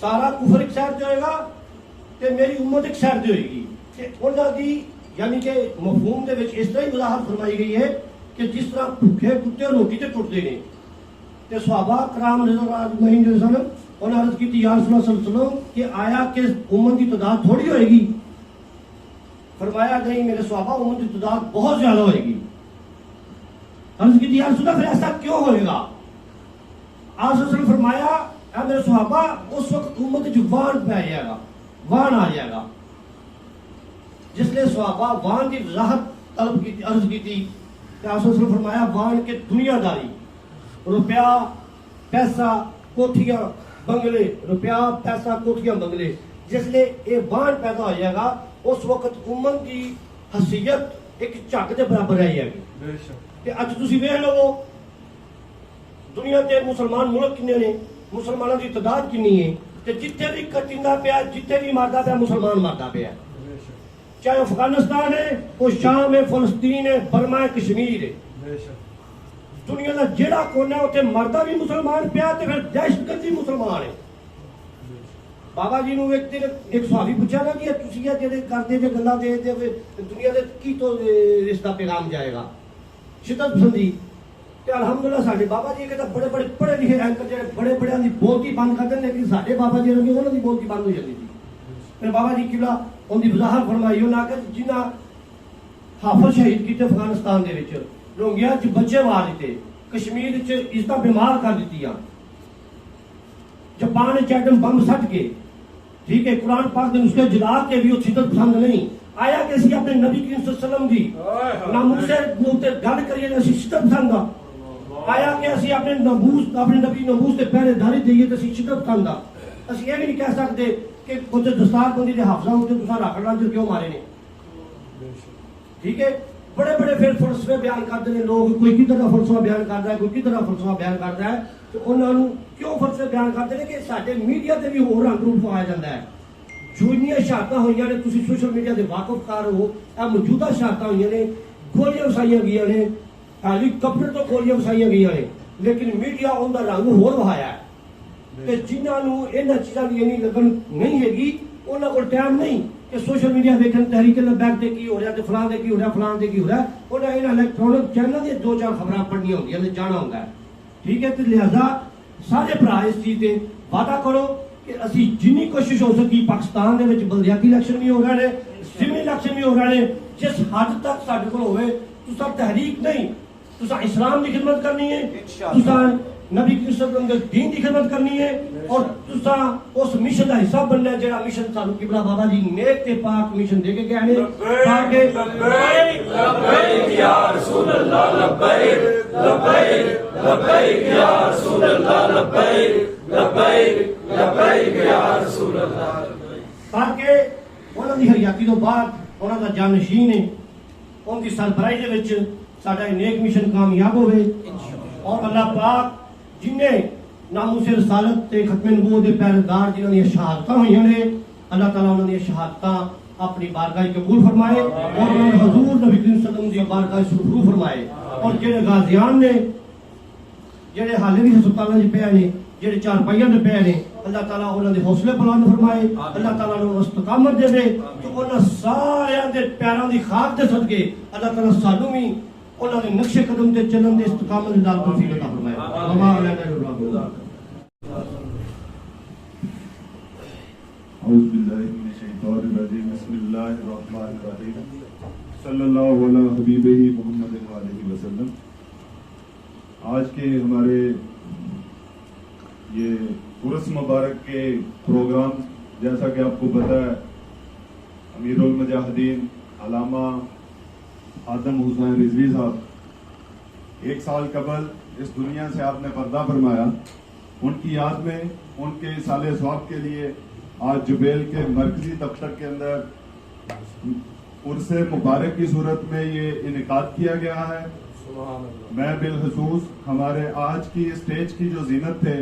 سارا کفر ایک سائڈ سے ہوئے گا تے میری امت ایک سائڈ سے ہوئے گی تے انہاں دی یعنی کہ مفہوم دے وچ اس طرح ہی وضاحت فرمائی گئی ہے کہ جس طرح بھوکے کتے روٹی تے ٹوٹتے ہیں تے صحابہ کرام رضی اللہ عنہم انہوں نے عرض کی تھی یا رسول اللہ صلی اللہ علیہ وسلم کہ آیا کہ امت کی تعداد تھوڑی ہوئے گی؟ فرمایا نہیں میرے صحابہ امت کی تعداد بہت زیادہ ہوئے گی. عرض کی تھی یا رسول اللہ پھر ایسا کیوں ہوئے گا؟ آپ صلی اللہ علیہ وسلم فرمایا اے میرے صحابہ اس وقت امت جو وان پہ آ جائے گا، وان آ جائے گا. جس نے صحابہ وان کی وضاحت طلب کی عرض کی تھی کہ آپ صلی اللہ علیہ وسلم فرمایا وان کے دنیا داری، روپیہ پیسہ کوٹھیاں بنگلے، روپیہ پیسہ کوٹھیاں بنگلے، جس لئے یہ وان پیدا ہو جائے گا اس وقت امت کی حیثیت ایک جھگ دے برابر رہ جائے گی. کہ اج تسی ویکھ لو دنیا تے مسلمان ملک کنے نے، مسلمانوں کی تعداد کنی ہے تے جتھے بھی کٹیندا پیا جتھے بھی ماردا پیا مسلمان ماردا پیا، چاہے افغانستان ہے، وہ شام ہے، فلسطین ہے، برما ہے، کشمیر ہے. دنیا کا جیڑا کونا ہے اتنے مردہ بھی مسلمان پیا تے پھر دہشت گردی مسلمان ہے. بابا جی نو ایک دن ایک صحابی پوچھا نا کہ تسی جڑے کردے جے گلاں دے دنیا دے کی تو رشتہ پیغام جائے گا شدت پسندی. تے الحمدللہ ساڈے بابا جی کہ بڑے بڑے پڑھے لکھے اینکر جڑے بڑے بڑے دی بولتی بند کر دیں لیکن ساڈے بابا جی رنگے انہاں دی بولتی بند ہو جاندی تھی. پھر بابا جی قبلہ ان دی وضاحت فرمائی انہاں کہ جنہاں حافظ شہید کیتے افغانستان دے وچ روہنگیا چ بچے مار دیتے، کشمیر چ عزتاں بیمار کر دیتیاں، جاپان چ ایٹم بم سٹ کے، ٹھیک ہے، قرآن پاک دے نسخے جلا کے بھی وہ شدت پسند نہیں آیا کہ اسی اپنے نبی کریم صلی اللہ علیہ وسلم دی ناموس تے گل کریے تے اسی شدت پسند آ آیا کہ اسی اپنے ناموس اپنے نبی ناموس تے پہرے داری دئیے تے اسی شدت پسند آ. اسی یہ بھی نہیں کہہ سکتے کہ کچھ دستار بندی دے حافظاں تے تساں رکھنا جو کیوں مارے نے. ٹھیک ہے، بڑے بڑے پھر فلسفے بیان کرتے ہیں لوگ، کوئی کدھر کا فلسفہ بیان کرتا ہے، کوئی کدھر کا فلسفہ بیان کرتا ہے. تو انہوں نے کیوں فلسفے بیان کرتے ہیں کہ سارے میڈیا تے بھی ہو رنگ روپ آیا جاتا ہے. جوئیاں شہادتاں ہوئی نے، تسی سوشل میڈیا دے واقف کار ہو، اے موجودہ شہادتاں ہوئی نے، گولیاں وسائیاں گئی نے، ہیلی کاپٹر تو گولیاں وسائیاں گئی نے، لیکن میڈیا ان کا رنگ ہور وہایا ہے. تے جنہاں نو انہاں چیزاں دی نہیں لگن نہیں ہے گی انہاں کول ٹائم نہیں کہ سوشل میڈیا دیکھن تحریک لبیک تے کی ہو رہا تے فلاں دے کی ہو رہا فلاں دے کی ہو رہا، انہاں انہاں الیکٹرونک چینل دے دو چار خبراں پڑھنیاں ہوندیاں نے، جانا ہوندا ہے. ٹھیک ہے، تے لہذا سارے بھرا اس چیز تے وعدہ کرو کہ اسی جنی کوشش ہو سکی پاکستان دے وچ بلدیاتی الیکشن بھی ہو رہے نے، ضمنی الیکشن بھی ہو رہے نے، جس حد تک ساڈے کول ہوئے تساں تحریک نہیں، تساں اسلام دی خدمت کرنی ہے، تساں نبی کی صلی اللہ علیہ وسلم دین کی خدمت کرنی ہے، اور تساں اس مشن دا حصہ بننا ہے جڑا مشن سانو قبلہ بابا جی نیک تے پاک مشن دے کے گئے ہیں. تاکہ لبیک لبیک یا رسول اللہ لبیک لبیک لبیک یا رسول اللہ لبیک لبیک لبیک یا رسول اللہ، تاکہ انہاں دی حیاتی تو بعد انہاں دا جانشین ہے ان دی سربراہی دے وچ ساڈا نیک مشن کامیاب ہوئے. اور اللہ پاک جنہیں ناموس رسالت تے ختم نبوت دے پہرےدار جنہاں دی شہادتاں ہوئی نے، اللہ تعالیٰ انہاں دی شہادتاں اپنی بارگاہ قبول فرمائے اور انہاں نے حضور نبی کریم صلی اللہ علیہ وسلم دی بارگاہ سرفرو فرمائے. اور جڑے غازیان نے جڑے حالے بھی ہسپتالاں وچ پئے نے، جڑے چارپائیاں تے پئے نے، اللہ تعالیٰ انہاں دے حوصلے بلند فرمائے، اللہ تعالیٰ انہاں نوں استقامت دے دے. تو انہاں سارے دے پیراں دی خاک دے صدقے اللہ تعالیٰ سانوں بھی انہاں دے نقش قدم تے چلن دے استقامت نال توفیق عطا فرمائے. وما علینا الا البلاغ. اعوذ باللہ من الشیطان الرجیم، بسم اللہ الرحمن الرحیم، صلی اللہ علی حبیبہ محمد علیہ وسلم. آج کے ہمارے یہ عرس مبارک کے پروگرام جیسا کہ آپ کو پتہ ہے امیر المجاہدین علامہ آدم حسین رضوی صاحب 1 سال قبل اس دنیا سے آپ نے پردہ فرمایا. ان کی یاد میں ان کے سال ثواب کے لیے آج جبیل کے مرکزی دفتر کے اندر عرس مبارک کی صورت میں یہ انعقاد کیا گیا ہے. میں بالخصوص ہمارے آج کی اسٹیج کی جو زینت تھے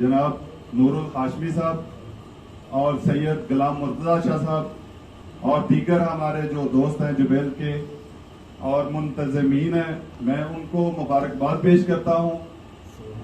جناب نور القاشمی صاحب اور سید غلام مرتضی شاہ صاحب اور دیگر ہمارے جو دوست ہیں جبیل کے اور منتظمین ہیں، میں ان کو مبارکباد پیش کرتا ہوں.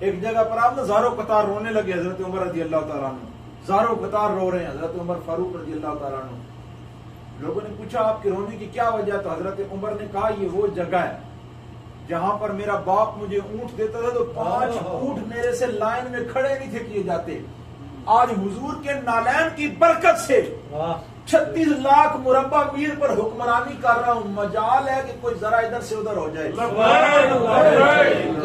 ایک جگہ پر آپ نے زاروں قطار رونے لگے حضرت عمر رضی اللہ تعالیٰ عنہ، زاروں قطار رو رہے ہیں حضرت عمر فاروق رضی اللہ تعالیٰ عنہ. لوگوں نے پوچھا آپ کے رونے کی کیا وجہ؟ تو حضرت عمر نے کہا یہ وہ جگہ ہے جہاں پر میرا باپ مجھے اونٹ دیتا تھا تو 5 اونٹ میرے سے لائن میں کھڑے نہیں تھے کیے جاتے. آج حضور کے نالین کی برکت سے 36 لاکھ مربع میل پر حکمرانی کر رہا ہوں. مجال ہے کہ کوئی ذرا ادھر سے ادھر ہو جائے.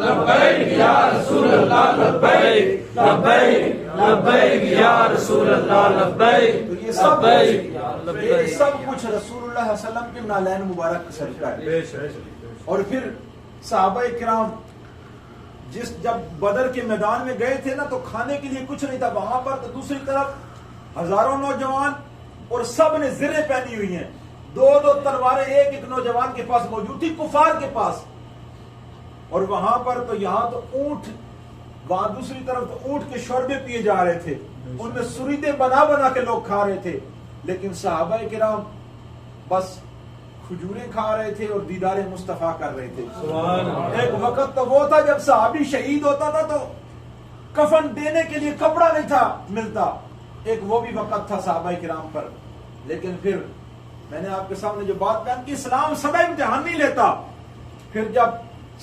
لبیک یا رسول اللہ لبیک لبیک لبیک یا رسول اللہ لبیک. تو یہ سب کچھ رسول اللہ صلی اللہ علیہ وسلم کے نالین مبارک کا صدقہ ہے. اور پھر صحابہ کرام جب بدر کے میدان میں گئے تھے نا تو کھانے کے لیے کچھ نہیں تھا وہاں پر. تو دوسری طرف ہزاروں نوجوان اور سب نے زریں پہنی ہوئی ہیں، 2 تلواریں ایک نوجوان کے پاس موجود تھی کفار کے پاس. اور وہاں پر تو یہاں تو اونٹ، وہاں دوسری طرف تو اونٹ کے شوربے پیے جا رہے تھے، ان میں سریدیں بنا بنا کے لوگ کھا رہے تھے. لیکن صحابہ کرام بس کھجوریں کھا رہے تھے اور دیدار مصطفیٰ کر رہے تھے. ایک وقت تو وہ تھا جب صحابی شہید ہوتا تھا تو کفن دینے کے لیے کپڑا نہیں تھا ملتا. ایک وہ بھی وقت تھا صحابہ کرام پر. لیکن پھر میں نے آپ کے سامنے جو بات بیان کی، اسلام سدا امتحان نہیں لیتا. پھر جب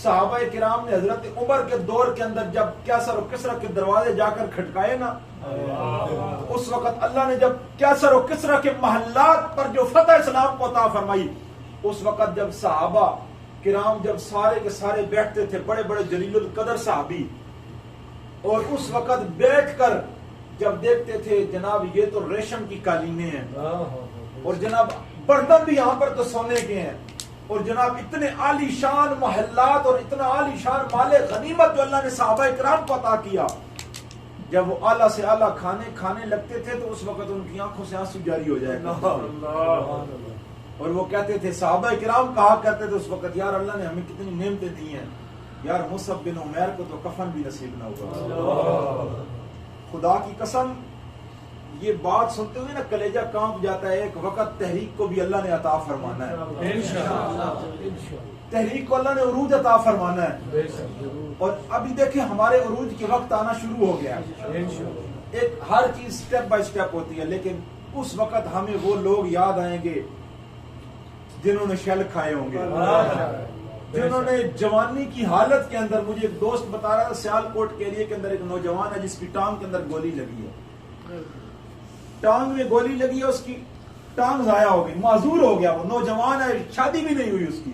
صحابہ کرام نے حضرت عمر کے دور کے اندر جب کیسر و کسرا کے دروازے جا کر کھٹکائے نا، اس وقت اللہ نے جب کیسر و کسرا کے محلات پر جو فتح اسلام کو عطا فرمائی، اس وقت جب صحابہ کرام جب سارے کے سارے بیٹھتے تھے، بڑے بڑے جلیل القدر صحابی، اور اس وقت بیٹھ کر جب دیکھتے تھے جناب یہ تو ریشم کی قالینیں ہیں، اور جناب برتن بھی یہاں پر تو سونے کے ہیں، اور جناب اتنے عالی شان محلات اور اتنا عالی شان مال غنیمت جو اللہ نے صحابہ کرام کو عطا کیا. جب وہ اعلیٰ سے اعلیٰ کھانے لگتے تھے تو اس وقت ان کی آنکھوں سے آنسو جاری ہو جائے گا. اور وہ کہتے تھے، صحابہ کرام کہا کرتے تھے اس وقت، یار اللہ نے ہمیں کتنی نعمتیں دی ہیں، یار مصعب بن عمیر کو تو کفن بھی نصیب نہ ہوگا. خدا کی قسم یہ بات سنتے ہوئے نا کلیجہ کانپ جاتا ہے. ایک وقت تحریک کو بھی اللہ نے عطا فرمانا ہے، تحریک کو اللہ نے عروج عطا فرمانا ہے. اور ابھی دیکھیں ہمارے عروج کے وقت آنا شروع ہو گیا. ایک ہر چیز سٹیپ بائی سٹیپ ہوتی ہے، لیکن اس وقت ہمیں وہ لوگ یاد آئیں گے جنہوں نے شیل کھائے ہوں گے، جنہوں نے جوانی کی حالت کے اندر. مجھے ایک دوست بتا رہا تھا سیالکوٹ کے ایریا کے اندر ایک نوجوان ہے جس کی ٹانگ کے اندر گولی لگی ہے، ٹانگ میں گولی لگی ہے، اس کی ٹانگ ضائع ہو گئی، معذور ہو گیا. وہ نوجوان ہے، شادی بھی نہیں ہوئی اس کی.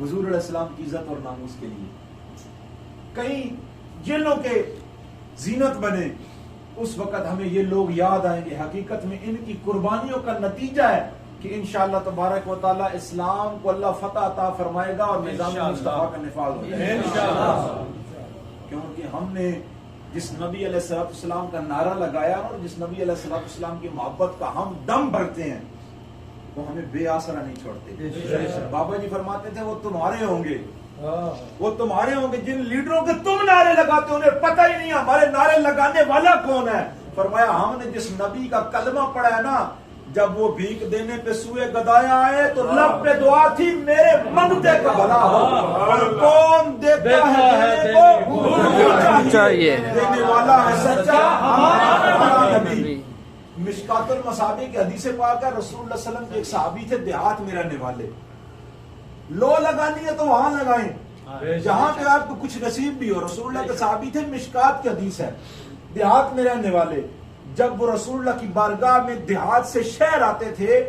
حضور علیہ السلام کی عزت اور ناموس کے لیے کئی جنوں کے زینت بنے. اس وقت ہمیں یہ لوگ یاد آئیں گے. حقیقت میں ان کی قربانیوں کا نتیجہ ہے کہ انشاءاللہ تبارک و تعالی اسلام کو اللہ فتح عطا فرمائے گا اور نظام مصطفیٰ کا نفاذ ہوگا. کیونکہ ہم نے جس نبی علیہ السلام کا نعرہ لگایا اور جس نبی علیہ السلام کی محبت کا ہم دم بھرتے ہیں وہ ہمیں بے آسرا نہیں چھوڑتے. بابا جی فرماتے تھے وہ تمہارے ہوں گے، وہ تمہارے ہوں گے جن لیڈروں کے تم نعرے لگاتے انہیں پتہ ہی نہیں ہمارے نعرے لگانے والا کون ہے. فرمایا ہم نے جس نبی کا کلمہ پڑھا ہے نا، جب وہ بھیک دینے پہ سوئے گدایا آئے تو لب پہ دعا تھی میرے منگتے کا بھلا ہو. اور کون دیتا ہے دینے کو چاہیے، دینے والا ہے سچا ہمارا نبی. مشکات المصابیح کی حدیث پاک ہے، رسول اللہ صلی اللہ علیہ وسلم کے ایک صحابی تھے دیہات میں رہنے والے. لو لگانی ہے تو وہاں لگائیں جہاں پہ آپ کو کچھ نصیب بھی ہو. رسول اللہ کے صحابی تھے، مشکات کی حدیث ہے، دیہات میں رہنے والے. جب وہ رسول اللہ کی بارگاہ میں دیہات سے شہر آتے تھے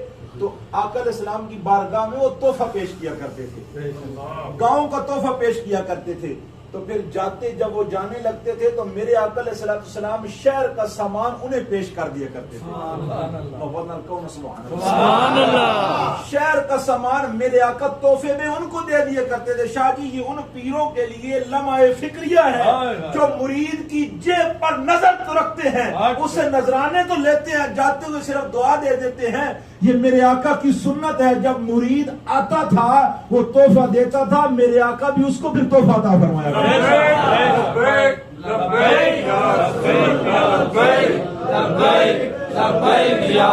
تو آقا علیہ السلام کی بارگاہ میں وہ تحفہ پیش کیا کرتے تھے، گاؤں کا تحفہ پیش کیا کرتے تھے. تو پھر جب وہ جانے لگتے تھے تو میرے آقا علیہ السلام شہر کا سامان انہیں پیش کر دیا کرتے تھے. شہر کا سامان میرے آقا تحفے میں ان کو دے دیا کرتے تھے. شاہ جی یہ ان پیروں کے لیے لمحہ فکریہ ہے جو مرید کی جیب پر نظر تو رکھتے ہیں، اسے نذرانے تو لیتے ہیں، جاتے ہوئے صرف دعا دے دیتے ہیں. یہ میرے آقا کی سنت ہے، جب مرید آتا تھا وہ تحفہ دیتا تھا، میرے آقا بھی اس کو پھر تحفہ عطا فرمایا. لبیک لبیک لبیک لبیک یا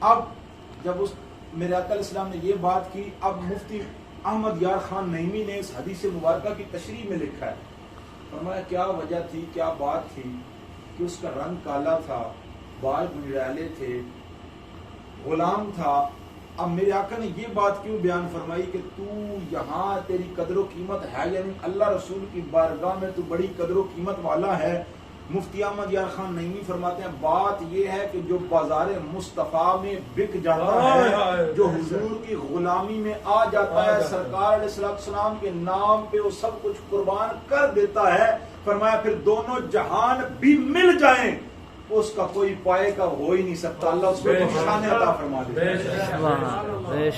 اب جب اس میرے آقا علیہ السلام نے یہ بات کی، اب مفتی احمد یار خان نعیمی نے اس حدیث مبارکہ کی تشریح میں لکھا ہے، فرمایا کیا وجہ تھی، کیا بات تھی کہ اس کا رنگ کالا تھا، بال گنجرالے تھے، غلام تھا۔ اب میرے آقا نے یہ بات کیوں بیان فرمائی کہ تو یہاں تیری قدر و قیمت ہے، یعنی اللہ رسول کی بارگاہ میں تو بڑی قدر و قیمت والا ہے۔ مفتی احمد یار خان نعیمی فرماتے ہیں بات یہ ہے کہ جو بازار مصطفیٰ میں بک جاتا ہے، جو حضور کی غلامی میں آ جاتا ہے، سرکار علیہ السلام کے نام پہ وہ سب کچھ قربان کر دیتا ہے، فرمایا پھر دونوں جہان بھی مل جائیں اس کا کوئی پائے کا ہو ہی نہیں سکتا، اللہ اس کو شان عطا فرما دے۔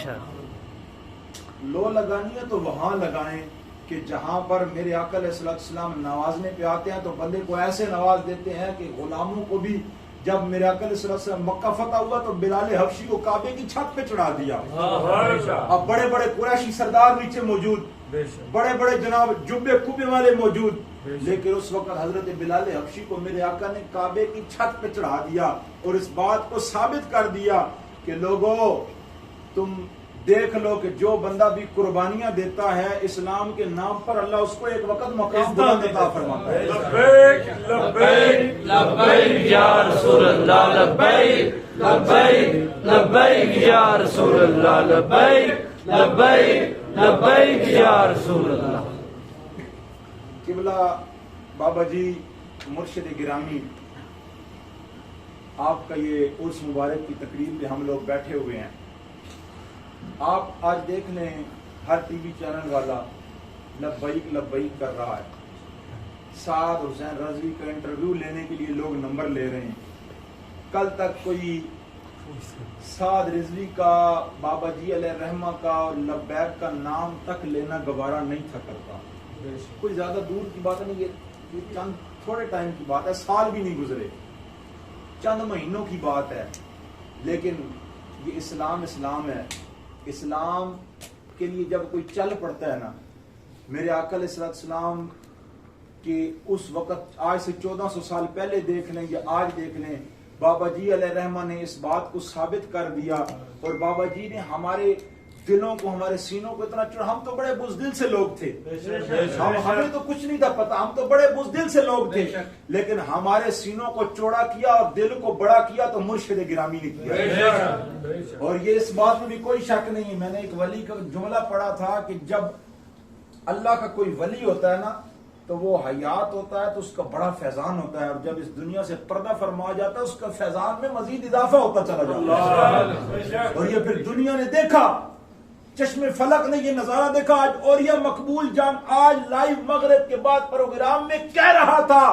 لو لگانی ہے تو وہاں لگائیں کہ جہاں پر میرے آقا علیہ السلام نوازنے پہ آتے ہیں تو بندے کو ایسے نواز دیتے ہیں کہ غلاموں کو بھی، جب میرے آقا علیہ السلام مکہ فتح ہوا تو بلال حبشی کو کعبے کی چھت پہ چڑھا دیا، اب بڑے بڑے قریشی سردار نیچے موجود، بڑے بڑے جناب جبے کوبے والے موجود، لیکن اس وقت حضرت بلال حبشی کو میرے آقا نے کعبے کی چھت پہ چڑھا دیا اور اس بات کو ثابت کر دیا کہ لوگوں تم دیکھ لو کہ جو بندہ بھی قربانیاں دیتا ہے اسلام کے نام پر، اللہ اس کو ایک وقت مقام بلند عطا فرماتا ہے۔ لبیک لبیک لبیک یا رسول اللہ، لبیک لبیک لبیک یا رسول اللہ، لبیک لبیک لبیک یا رسول اللہ۔ قبلہ بابا جی مرشد گرامی، آپ کا یہ عرس مبارک کی تقریب پہ ہم لوگ بیٹھے ہوئے ہیں، آپ آج دیکھ لیں ہر ٹی وی چینل والا لبیک لبیک کر رہا ہے، سعد حسین رضوی کا انٹرویو لینے کے لیے لوگ نمبر لے رہے ہیں۔ کل تک کوئی سعد رضوی کا، بابا جی علیہ رحمہ کا لبیک کا نام تک لینا گوارا نہیں تھا کرتا۔ کوئی زیادہ دور کی بات نہیں، یہ چند تھوڑے ٹائم کی بات ہے، سال بھی نہیں گزرے، چند مہینوں کی بات ہے، لیکن یہ اسلام ہے۔ اسلام کے لیے جب کوئی چل پڑتا ہے نا، میرے آقا علیہ السلام کے اس وقت آج سے 1400 سال پہلے دیکھ لیں یا آج دیکھ لیں، بابا جی علیہ رحمہ نے اس بات کو ثابت کر دیا، اور بابا جی نے ہمارے دلوں کو، ہمارے سینوں کو اتنا چڑھا، ہم تو بڑے بزدل سے لوگ تھے، ہمیں تو کچھ نہیں تھا پتا، ہم تو بڑے بزدل سے لوگ تھے، لیکن ہمارے سینوں کو چوڑا کیا اور دل کو بڑا کیا تو مرشد گرامی نے کیا۔ اور یہ اس بات میں بھی کوئی شک نہیں ہے، میں نے ایک ولی کا جملہ پڑھا تھا کہ جب اللہ کا کوئی ولی ہوتا ہے نا تو وہ حیات ہوتا ہے تو اس کا بڑا فیضان ہوتا ہے، اور جب اس دنیا سے پردہ فرما جاتا ہے اس کا فیضان میں مزید اضافہ ہوتا چلا جاتا ہے۔ اور یہ پھر دنیا نے دیکھا، چشم فلک نے یہ نظارہ دیکھا آج، اور یہ مقبول جان آج لائیو مغرب کے بعد پروگرام میں کہہ رہا تھا،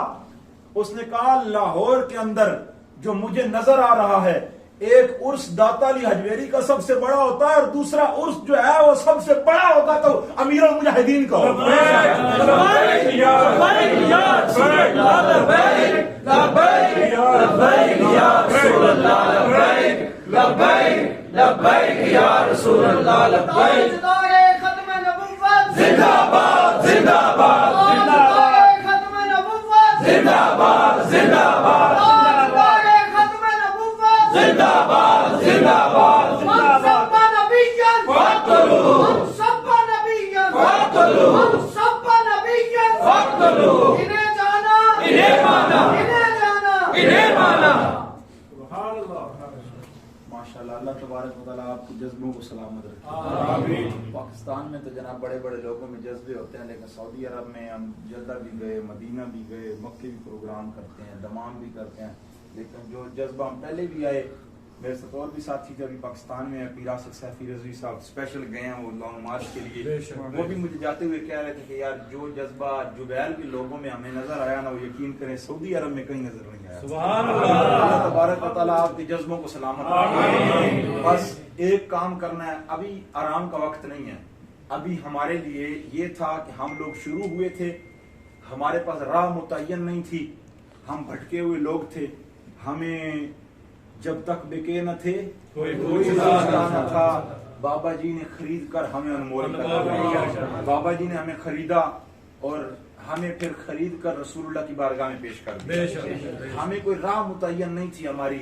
اس نے کہا لاہور کے اندر جو مجھے نظر آ رہا ہے، ایک عرس داتا علی حجویری کا سب سے بڑا ہوتا ہے اور دوسرا عرس جو ہے وہ سب سے بڑا ہوگا تو امیر المجاہدین کا ہوگا۔ لبیک یا رسول اللہ، لبیک ختم نبوت زندہ باد زندہ باد زندہ باد ختم نبوت زندہ باد زندہ باد ختم نبوت زندہ باد زندہ باد سب نبیین فاقتلوہ سب نبیین فاقتلوہ سب نبیین فاقتلوہ انہیں جانا انہیں مانا انہیں جانا انہیں مانا۔ ماشاءاللہ، اللہ تبارک و تعالیٰ آپ کے جذبوں کو سلامت رکھے۔ پاکستان میں تو جناب بڑے بڑے لوگوں میں جذبے ہوتے ہیں، لیکن سعودی عرب میں ہم جدہ بھی گئے، مدینہ بھی گئے، مکے بھی پروگرام کرتے ہیں، دمام بھی کرتے ہیں، لیکن جو جذبہ ہم پہلے بھی آئے، میرے ساتھ اور بھی ساتھی جو ابھی پاکستان میں پیر آصف سیفی رضوی صاحب اسپیشل گئے ہیں وہ لانگ مارچ کے لیے، وہ بھی مجھے جاتے ہوئے کہہ رہے تھے کہ یار جو جذبہ جبیل کے لوگوں میں ہمیں نظر آیا نا، وہ یقین کریں سعودی عرب میں کہیں نظر نہیں آیا۔ سبحان اللہ۔ اللہ تبارک و تعالیٰ آپ کے جذبوں کو سلامت رکھے۔ بس ایک کام کرنا ہے، ابھی آرام کا وقت نہیں ہے، ابھی ہمارے لیے یہ تھا کہ ہم لوگ شروع ہوئے تھے، ہمارے پاس راہ متعین نہیں تھی، ہم بھٹکے ہوئے لوگ تھے، ہمیں جب تک بکے نہ تھے کوئی نہ تھا، بابا جی نے خرید کر ہمیں انمول کر دیا، بابا جی نے ہمیں خریدا اور ہمیں پھر خرید کر رسول اللہ کی بارگاہ میں پیش کر دیا۔ ہمیں کوئی راہ متعین نہیں تھی ہماری،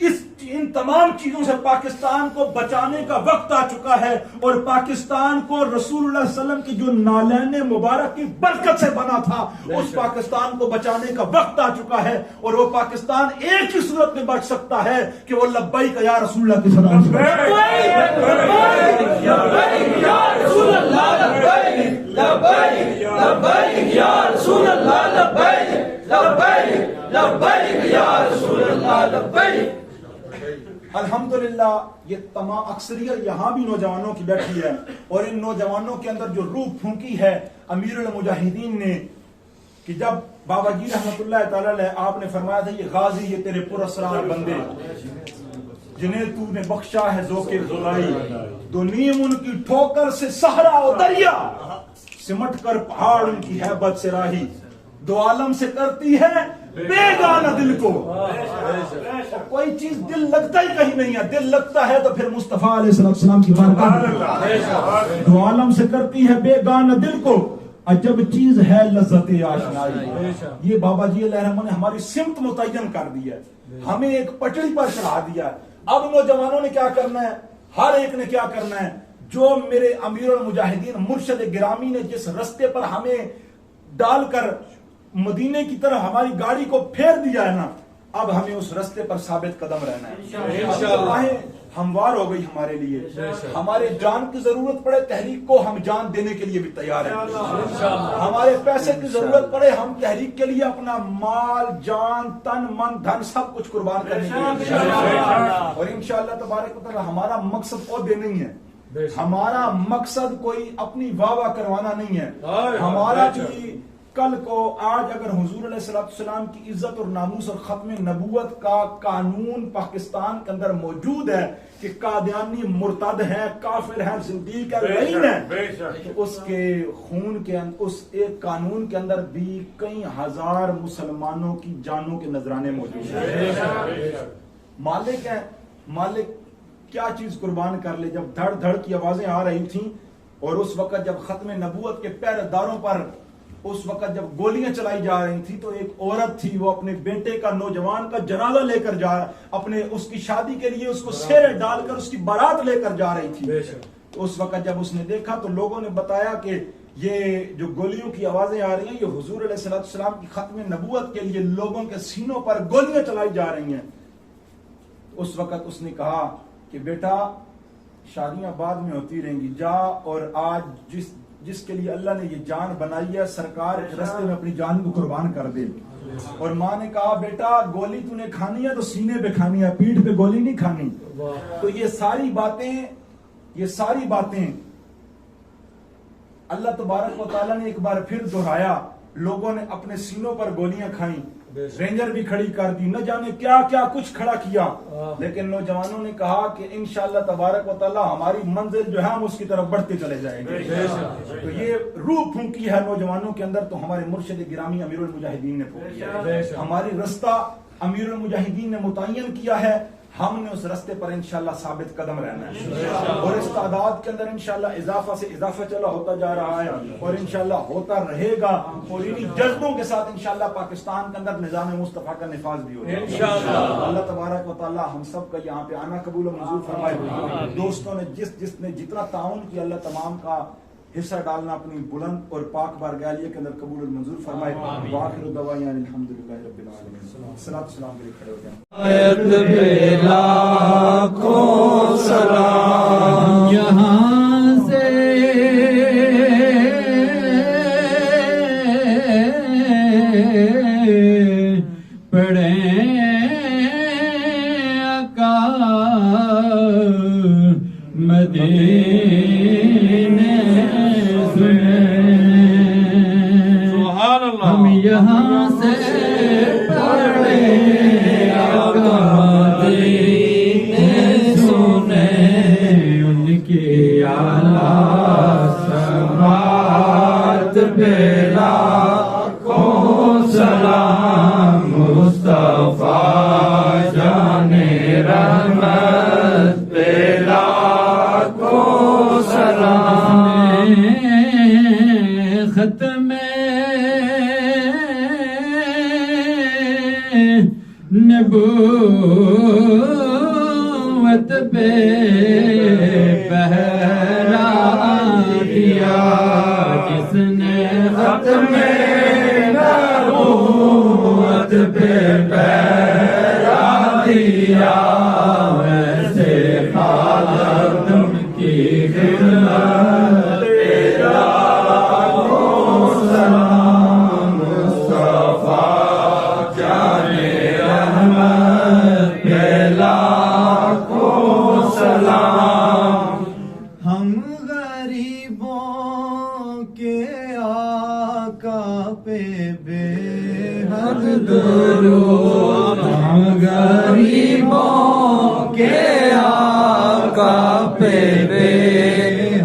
ان تمام چیزوں سے پاکستان کو بچانے کا وقت آ چکا ہے، اور پاکستان کو رسول اللہ صلی اللہ علیہ وسلم کی جو نالین مبارک کی برکت سے بنا تھا، اس پاکستان کو بچانے کا وقت آ چکا ہے، اور وہ پاکستان ایک ہی صورت میں بچ سکتا ہے کہ وہ لبیک یا رسول اللہ کی صدا سے الحمدللہ یہ تمام اکثریت یہاں بھی نوجوانوں کی بیٹھی ہے، اور ان نوجوانوں کے اندر جو روح پھونکی ہے امیر المجاہدین نے، کہ جب بابا جی رحمت اللہ تعالی علیہ آپ نے فرمایا تھا یہ غازی یہ تیرے پراسرار بندے جنہیں تو نے بخشا ہے ذوق زدائی، دو نیم ان کی ٹھوکر سے صحرا و دریا، سمٹ کر پہاڑ ان کی ہیبت سے راہی، دو عالم سے کرتی ہے بیگانہ دل کو، کوئی چیز دل لگتا ہی کہیں نہیں ہے، دل لگتا ہے تو پھر مصطفیٰ علیہ السلام کی بارگاہ، دو عالم سے کرتی ہے بیگانہ دل کو، عجب چیز ہے لذت آشنائی۔ یہ بابا جی علیہ الرحمہ نے ہماری سمت متعین کر دی ہے، ہمیں ایک پٹڑی پر چڑھا دیا ہے۔ اب نوجوانوں نے کیا کرنا ہے، ہر ایک نے کیا کرنا ہے، جو میرے امیر المجاہدین مرشد گرامی نے جس رستے پر ہمیں ڈال کر مدینے کی طرف ہماری گاڑی کو پھیر دیا ہے نا، اب ہمیں اس رستے پر ثابت قدم رہنا ہے۔ راہیں ہموار ہو گئی ہمارے لیے، ہمارے جان کی ضرورت پڑے تحریک کو ہم جان دینے کے لیے بھی تیار ہیں، ہمارے پیسے کی ضرورت پڑے ہم تحریک کے لیے اپنا مال جان تن من دھن سب کچھ قربان کرنے کے لیے، اور انشاءاللہ تبارک و تعالی ہمارا مقصد عہدے نہیں ہے، ہمارا مقصد کوئی اپنی واہ واہ کروانا نہیں ہے، ہمارا بھی کل کو آج اگر حضور علیہ السلام کی عزت اور ناموس اور ختم نبوت کا قانون پاکستان کے اندر موجود ہے کہ قادیانی مرتد ہے، کافر ہے، زندیق ہے، لعین ہے، تو اس کے خون کے اندر اس ایک قانون کے اندر بھی کئی ہزار مسلمانوں کی جانوں کے نذرانے موجود ہیں۔ مالک ہے، مالک کیا چیز قربان کر لے؟ جب دھڑ دھڑ کی آوازیں آ رہی تھیں، اور اس وقت جب ختم نبوت کے پہرے داروں پر اس وقت جب گولیاں چلائی جا رہی تھی، تو ایک عورت تھی، وہ اپنے بیٹے کا نوجوان کا جنازہ لے کر جا اپنے اس کی شادی کے لیے اس کو سہرے ڈال کر اس کی بارات لے کر جا رہی تھی۔ اس وقت جب اس نے دیکھا تو لوگوں نے بتایا کہ یہ جو گولیوں کی آوازیں آ رہی ہیں یہ حضور علیہ السلام کی ختم نبوت کے لیے لوگوں کے سینوں پر گولیاں چلائی جا رہی ہیں۔ اس وقت اس نے کہا کہ بیٹا شادیاں بعد میں ہوتی رہیں گی، جا اور آج جس کے لیے اللہ نے یہ جان بنائی ہے سرکار کے راستے میں اپنی جان کو قربان کر دے۔ اور ماں نے کہا بیٹا گولی تو نے کھانی ہے تو سینے پہ کھانی ہے، پیٹھ پہ گولی نہیں کھانی۔ تو یہ ساری باتیں اللہ تبارک و تعالیٰ نے ایک بار پھر دہرایا، لوگوں نے اپنے سینوں پر گولیاں کھائیں، رینجر بھی کھڑی کر دی، نہ جانے کیا کیا کچھ کھڑا کیا، لیکن نوجوانوں نے کہا کہ انشاءاللہ تبارک و تعالی ہماری منزل جو ہے ہم اس کی طرف بڑھتے چلے جائیں گے۔ تو یہ روح پھونکی ہے نوجوانوں کے اندر، تو ہمارے مرشد گرامی امیر المجاہدین نے پھونکی ہے، ہماری رستہ امیر المجاہدین نے متعین کیا ہے، ہم نے اس رستے پر انشاءاللہ ثابت قدم رہنا ہے، اور اس تعداد کے اندر انشاءاللہ اضافہ سے اضافہ چلا ہوتا جا رہا ہے، اور انشاءاللہ ہوتا رہے گا، اور انہی جذبوں کے ساتھ انشاءاللہ پاکستان کے اندر نظام مصطفیٰ کا نفاذ بھی ہوگا انشاءاللہ۔ اللہ تبارک و تعالی ہم سب کا یہاں پہ آنا قبول و منظور فرمائے، دوستوں نے جس نے جتنا تعاون کیا اللہ تمام کا حصہ ڈالنا اپنی بلند اور پاک بارگاہ کے اندر قبول و منظور فرمائے۔ وآخر دعوانا الحمدللہ رب العالمین۔ الصلوۃ والسلام علیہ کھڑے ہو جائیں۔ لاکھوں سلام یہاں سے پڑھیں آقا مدینے ہم یہاں سے پڑھیں آقا مدینے سنے ان کی اعلیٰ سماعت پہ لاکھوں سلام مصطفیٰ جانے رحمت پہ لاکھوں سلام ختم نبوت پہ پہرا دیا جس نے ختم نبوت پہ پہرا دیا ویسے خادم کی خدمت تیرا سلام مصطفیٰ جانے رحمت پہ لاکھوں سلام ہم غریبوں کے آقا پہ بے حد درود ہم غریبوں کے آقا پہ بے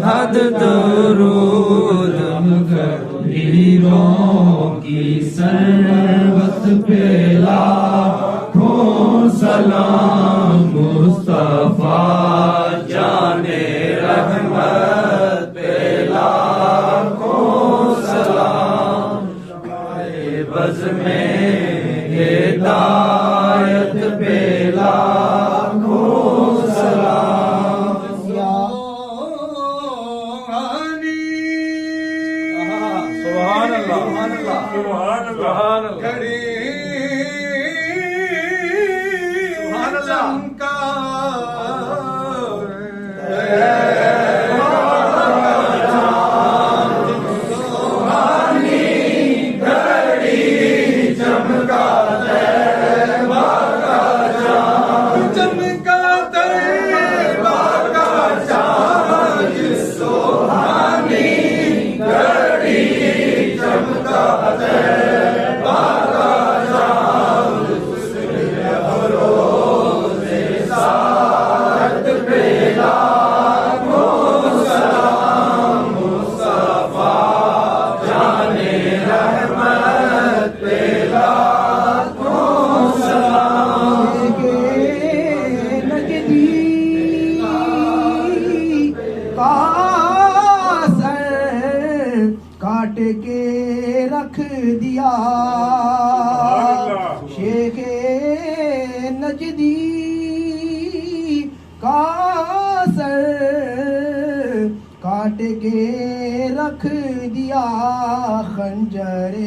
حد درود ہم غریبوں کی سربت پہ لاکھوں سلام مصطفیٰ جانے رحمت پہ لاکھوں سلام بز میں ہدایت پہ لاکھوں سلام سبحان اللہ سبحان اللہ سبحان اللہ کاٹ کے رکھ دیا شیخ نجدی کا سر کاٹ کے رکھ دیا خنجر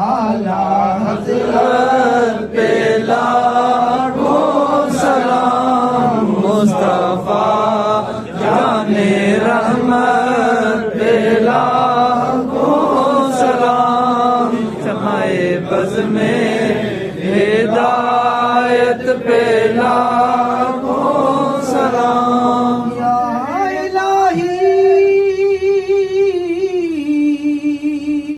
اعلیٰ حضرت پہ لاکھوں سلام